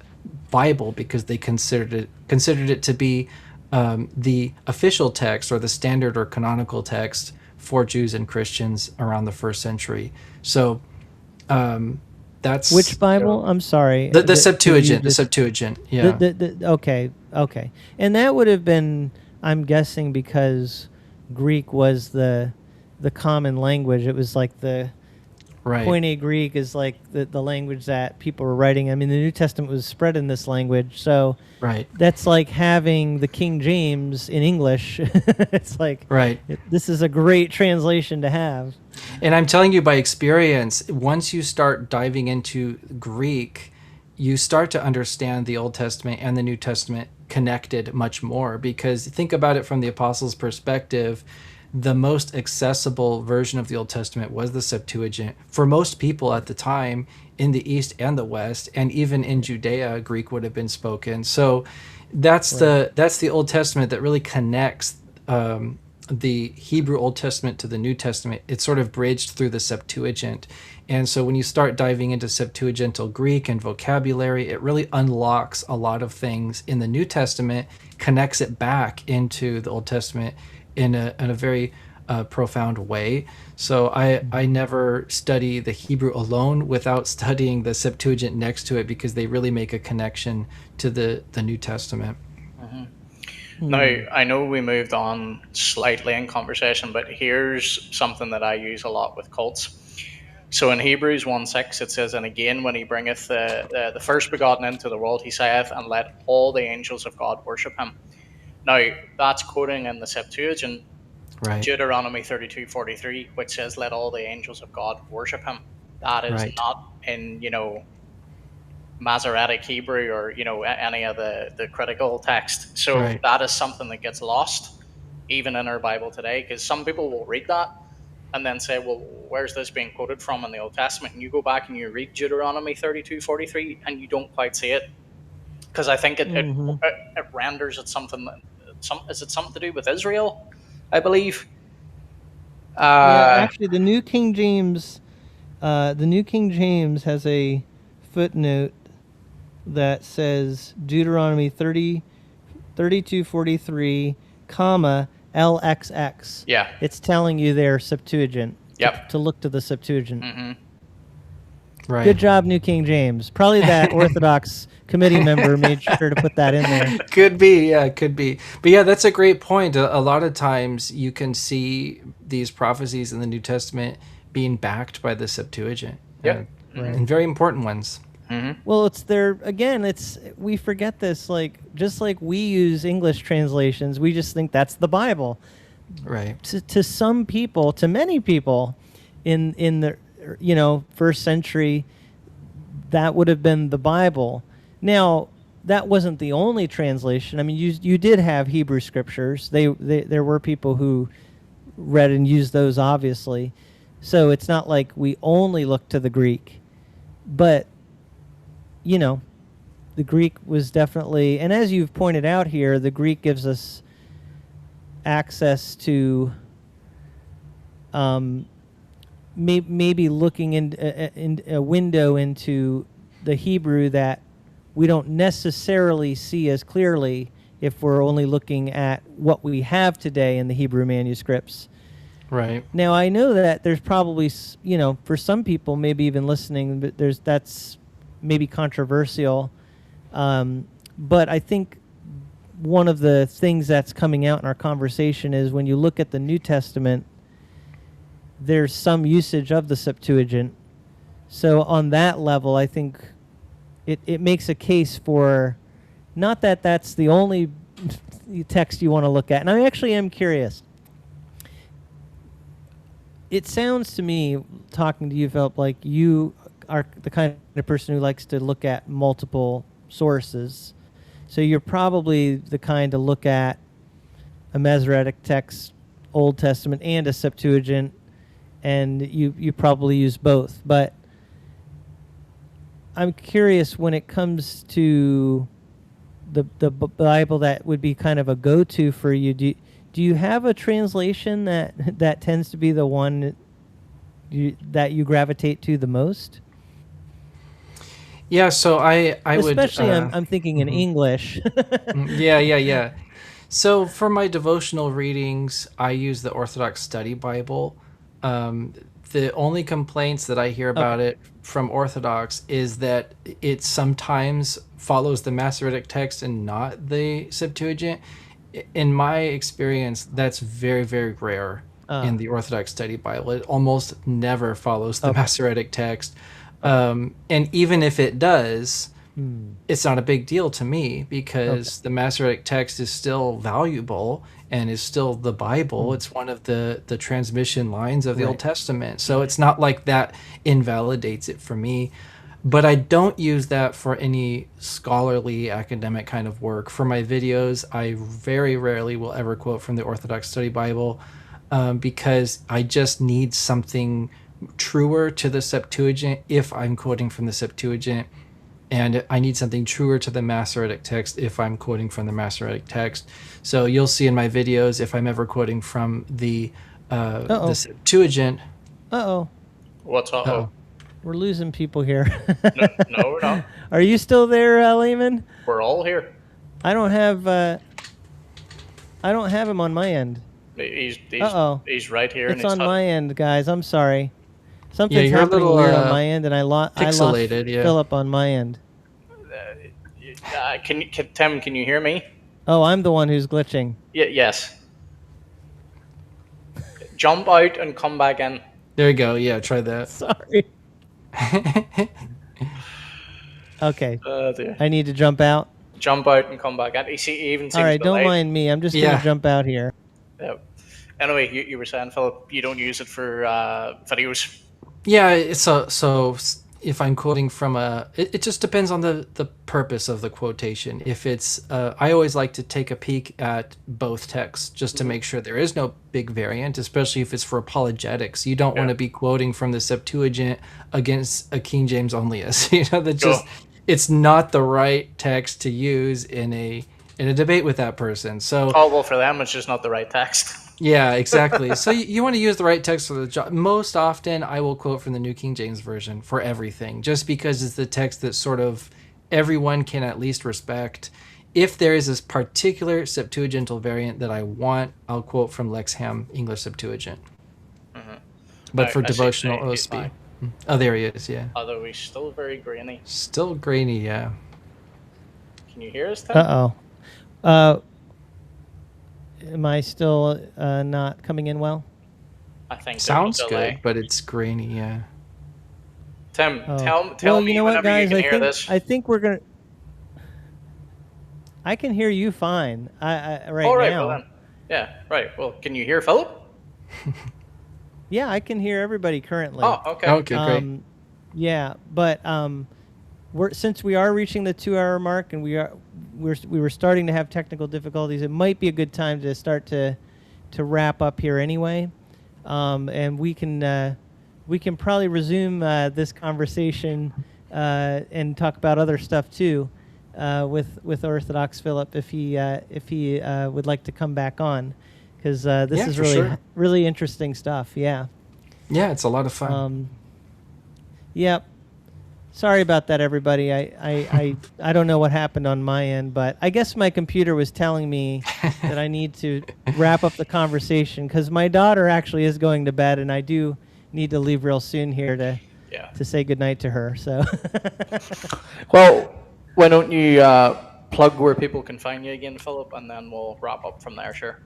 Bible because they considered it to be the official text or the standard or canonical text for Jews and Christians around the 1st century. So that's... Which Bible? I'm sorry. The Septuagint. The Septuagint, yeah. Okay. And that would have been, I'm guessing, because Greek was the common language. It was like the Koine Greek is like the language that people were writing. I mean, the New Testament was spread in this language, so that's like having the King James in English. It's like this is a great translation to have. And I'm telling you by experience, once you start diving into Greek, you start to understand the Old Testament and the New Testament connected much more, because think about it from the apostles' perspective. The most accessible version of the Old Testament was the Septuagint. For most people at the time in the East and the West, and even in Judea, Greek would have been spoken. So that's the Old Testament that really connects the Hebrew Old Testament to the New Testament. It's sort of bridged through the Septuagint. And so when you start diving into Septuagintal Greek and vocabulary, it really unlocks a lot of things in the New Testament, connects it back into the Old Testament in a very profound way. So I never study the Hebrew alone without studying the Septuagint next to it, because they really make a connection to the New Testament. Now, I know we moved on slightly in conversation, but here's something that I use a lot with cults. So in Hebrews 1:6 it says, "And again, when he bringeth the first begotten into the world, he saith, and let all the angels of God worship him." Now, that's quoting in the Septuagint, Deuteronomy 32:43, which says, "Let all the angels of God worship him." That is not in, Masoretic Hebrew or, any of the critical text. So that is something that gets lost even in our Bible today, because some people will read that and then say, well, where's this being quoted from in the Old Testament? And you go back and you read Deuteronomy 32:43 and you don't quite see it. Because I think it renders it something. Is it something to do with Israel? I believe. Actually, the New King James has a footnote that says Deuteronomy 32:43, comma LXX. Yeah. It's telling you their Septuagint. Yep. To look to the Septuagint. Mm-hmm. Right. Good job, New King James. Probably that Orthodox committee member made sure to put that in there. Could be, yeah, could be. But yeah, that's a great point. A lot of times you can see these prophecies in the New Testament being backed by the Septuagint. Yep. And very important ones. Well, it's there again. We forget this. Like just like we use English translations, we just think that's the Bible. Right. To some people, to many people, in the first century, that would have been the Bible. Now, that wasn't the only translation. I mean, you did have Hebrew scriptures. There were people who read and used those, obviously. So it's not like we only look to the Greek, but the Greek was definitely, and as you've pointed out here, the Greek gives us access to maybe looking in a window into the Hebrew that we don't necessarily see as clearly if we're only looking at what we have today in the Hebrew manuscripts. Right. Now, I know that there's probably, for some people, maybe even listening, but that's maybe controversial. But I think one of the things that's coming out in our conversation is when you look at the New Testament, there's some usage of the Septuagint. So on that level, I think it makes a case for, not that that's the only text you want to look at. And I actually am curious. It sounds to me, talking to you, Philip, like you are the kind of person who likes to look at multiple sources. So you're probably the kind to look at a Masoretic text, Old Testament, and a Septuagint, and you probably use both. But I'm curious, when it comes to the Bible that would be kind of a go-to for you, do you have a translation that tends to be the one that you gravitate to the most? Yeah, so I would... Especially I'm thinking in English. Yeah. So for my devotional readings, I use the Orthodox Study Bible. The only complaints that I hear about it from Orthodox is that it sometimes follows the Masoretic text and not the Septuagint. In my experience, that's very, very rare in the Orthodox Study Bible. It almost never follows the Masoretic text. And even if it does, it's not a big deal to me, because the Masoretic text is still valuable and is still the Bible. It's one of the transmission lines of the Old Testament. So it's not like that invalidates it for me. But I don't use that for any scholarly academic kind of work. For my videos, I very rarely will ever quote from the Orthodox Study Bible, because I just need something truer to the Septuagint if I'm quoting from the Septuagint, and I need something truer to the Masoretic text if I'm quoting from the Masoretic text. So you'll see in my videos, if I'm ever quoting from the Septuagint. What's uh-oh? We're losing people here. No, we're not. Are you still there, Layman? We're all here. I don't have him on my end. He's right here. It's on my end, guys. I'm sorry. Something's you're happening a little, weird on my end, and I lost pixelated, Philip on my end. Tim, can you hear me? Oh, I'm the one who's glitching. Yes. Jump out and come back in. There you go. Yeah, try that. Sorry. Okay. Dear. I need to jump out. Jump out and come back in. You see, even seems all right, don't delayed. mind me. I'm just going to jump out here. Yeah. Anyway, you were saying, Philip, you don't use it for videos. Yeah, so if I'm quoting from it just depends on the purpose of the quotation. If it's, I always like to take a peek at both texts just to make sure there is no big variant, especially if it's for apologetics. You don't want to be quoting from the Septuagint against a King James onlyist. It's not the right text to use in a debate with that person. So, for them, it's just not the right text. Yeah, exactly. So you want to use the right text for the job. Most often, I will quote from the New King James Version for everything, just because it's the text that sort of everyone can at least respect. If there is this particular Septuagintal variant that I want, I'll quote from Lexham English Septuagint. But for devotional OSB. Oh, there he is. Yeah. Although he's still very grainy. Still grainy. Yeah. Can you hear us, Tim? Uh-oh. Am I still not coming in well? I think Sounds there's a delay. good, but it's grainy. Yeah. Tim, Oh. tell well, me you know what, whenever guys? you can hear this. I think we're gonna. I can hear you fine. Right All right, now. well then. Yeah, right. Well, can you hear Philip? Yeah, I can hear everybody currently. Oh, okay. Okay, great. Yeah, but since we are reaching the 2-hour mark and we were starting to have technical difficulties, it might be a good time to start to wrap up here anyway, and we can probably resume this conversation and talk about other stuff too with Orthodox Philip if he would like to come back on, because this is really interesting stuff. Yeah. Yeah, it's a lot of fun. Yep. Sorry about that, everybody. I don't know what happened on my end, but I guess my computer was telling me that I need to wrap up the conversation because my daughter actually is going to bed, and I do need to leave real soon here to say goodnight to her. So. Well, why don't you plug where people can find you again, Philip, and then we'll wrap up from there, sure.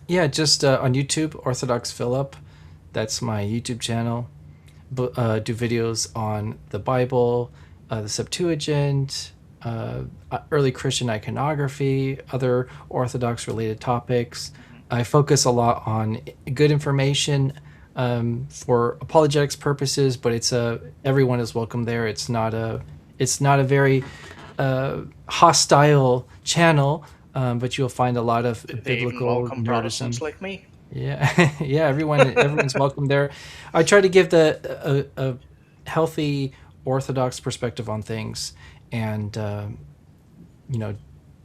Yeah, just on YouTube, Orthodox Philip. That's my YouTube channel. Do videos on the Bible, the Septuagint, early Christian iconography, other Orthodox related topics. I focus a lot on good information for apologetics purposes, but everyone is welcome there. It's not a very hostile channel, but you'll find a lot of biblical Protestants like me. Yeah, yeah. Everyone's welcome there. I try to give a healthy Orthodox perspective on things, and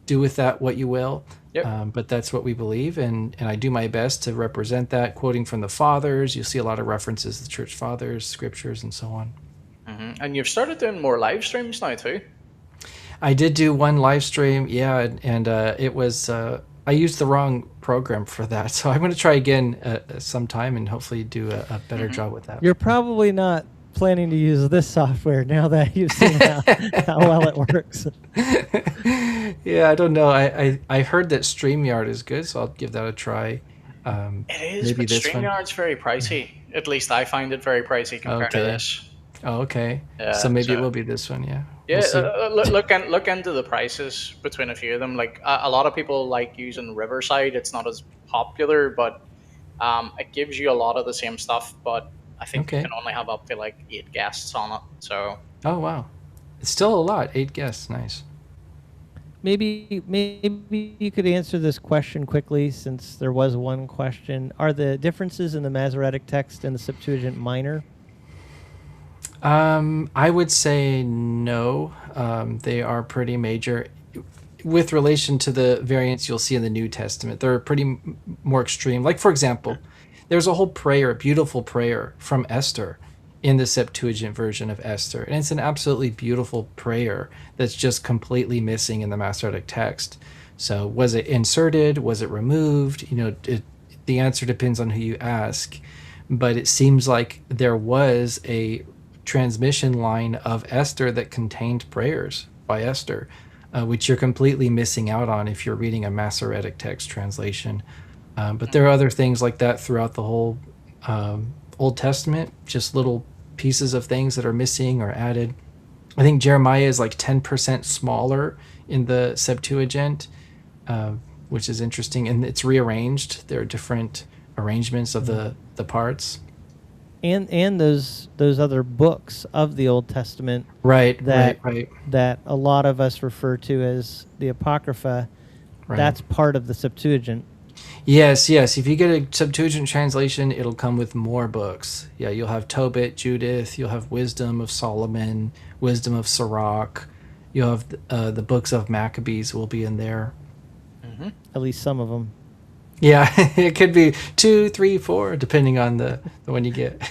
do with that what you will. Yep. But that's what we believe, and I do my best to represent that, quoting from the fathers. You'll see a lot of references to the church fathers, scriptures, and so on. Mm-hmm. And you've started doing more live streams now too. I did do one live stream, yeah, and it was. I used the wrong program for that, so I'm going to try again sometime and hopefully do a better job with that. You're probably not planning to use this software now that you've seen how well it works. Yeah, I don't know. I heard that StreamYard is good, so I'll give that a try. It is, but StreamYard's very pricey. At least I find it very pricey compared to this. Oh, okay. Yeah, so maybe it will be this one, yeah. Yeah, we'll look into the prices between a few of them. Like a lot of people like using Riverside. It's not as popular, but it gives you a lot of the same stuff. But I think you can only have up to like 8 guests on it. So. Oh wow, it's still a lot. 8 guests, nice. Maybe you could answer this question quickly, since there was one question. Are the differences in the Masoretic text and the Septuagint minor? I would say no. They are pretty major. With relation to the variants you'll see in the New Testament, they're pretty more extreme. Like, for example, there's a whole prayer, a beautiful prayer from Esther in the Septuagint version of Esther. And it's an absolutely beautiful prayer that's just completely missing in the Masoretic text. So was it inserted? Was it removed? The answer depends on who you ask. But it seems like there was a transmission line of Esther that contained prayers by Esther, which you're completely missing out on if you're reading a Masoretic text translation. But there are other things like that throughout the whole Old Testament, just little pieces of things that are missing or added. I think Jeremiah is like 10% smaller in the Septuagint, which is interesting, and it's rearranged. There are different arrangements of the parts. And those other books of the Old Testament, right? That a lot of us refer to as the Apocrypha. Right. That's part of the Septuagint. Yes. If you get a Septuagint translation, it'll come with more books. Yeah, you'll have Tobit, Judith. You'll have Wisdom of Solomon, Wisdom of Sirach. You'll have the books of Maccabees will be in there. Mm-hmm. At least some of them. Yeah, it could be 2, 3, 4, depending on the one you get.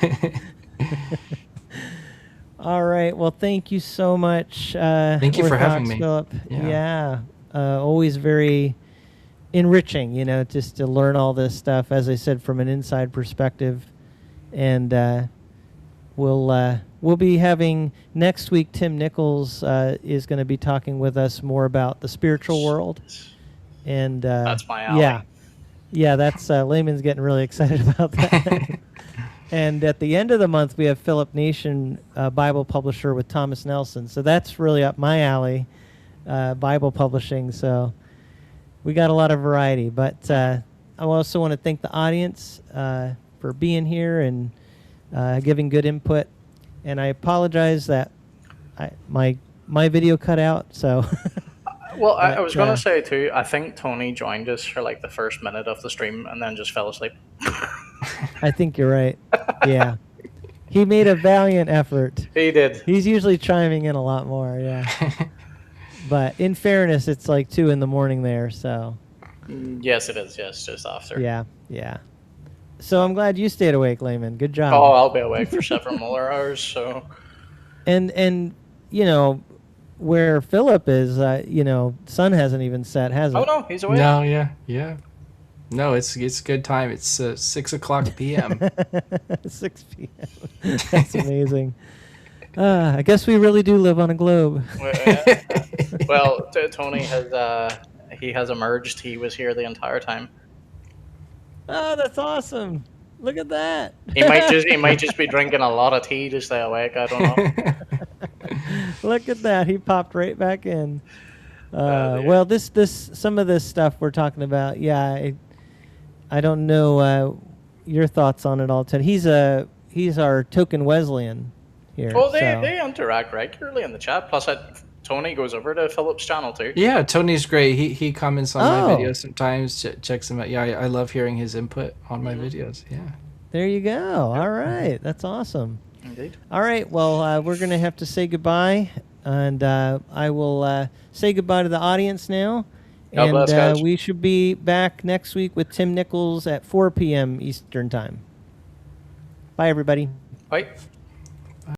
All right. Well, thank you so much. Thank you for having me. Philip. Yeah. Always very enriching, just to learn all this stuff, as I said, from an inside perspective. And we'll be having next week. Tim Nichols is going to be talking with us more about the spiritual world, and that's my alley. Yeah, that's Layman's getting really excited about that. And at the end of the month, we have Philip Nation, Bible publisher with Thomas Nelson. So that's really up my alley, Bible publishing. So we got a lot of variety. But I also want to thank the audience for being here and giving good input. And I apologize that my video cut out. So. Well, I was going to say too, I think Tony joined us for like the first minute of the stream and then just fell asleep. I think you're right. Yeah. He made a valiant effort. He did. He's usually chiming in a lot more, yeah. But in fairness, it's like 2 a.m. there, so. Yes, it is. Yes, just after. Yeah, yeah. So I'm glad you stayed awake, Layman. Good job. Oh, I'll be awake for several more hours, so. And you know, where Philip is, sun hasn't even set, has it? Oh, no, he's awake. No, yeah. No, it's good time. It's 6:00 p.m. 6 p.m. That's amazing. I guess we really do live on a globe. Well, Tony has emerged. He was here the entire time. Oh, that's awesome! Look at that. He might just be drinking a lot of tea to stay awake. I don't know. Look at that. He popped right back in. Well, some of this stuff we're talking about. Yeah, I don't know your thoughts on it all, Ted. He's our token Wesleyan here. Well, they interact regularly in the chat. Plus, Tony goes over to Philip's channel too. Yeah, Tony's great. He comments on my videos sometimes, checks them out. Yeah, I love hearing his input on my videos. Yeah. There you go. All right. That's awesome. Indeed. All right. Well, we're going to have to say goodbye. And I will say goodbye to the audience now. God bless, guys. We should be back next week with Tim Nichols at 4 p.m. Eastern Time. Bye, everybody. Bye.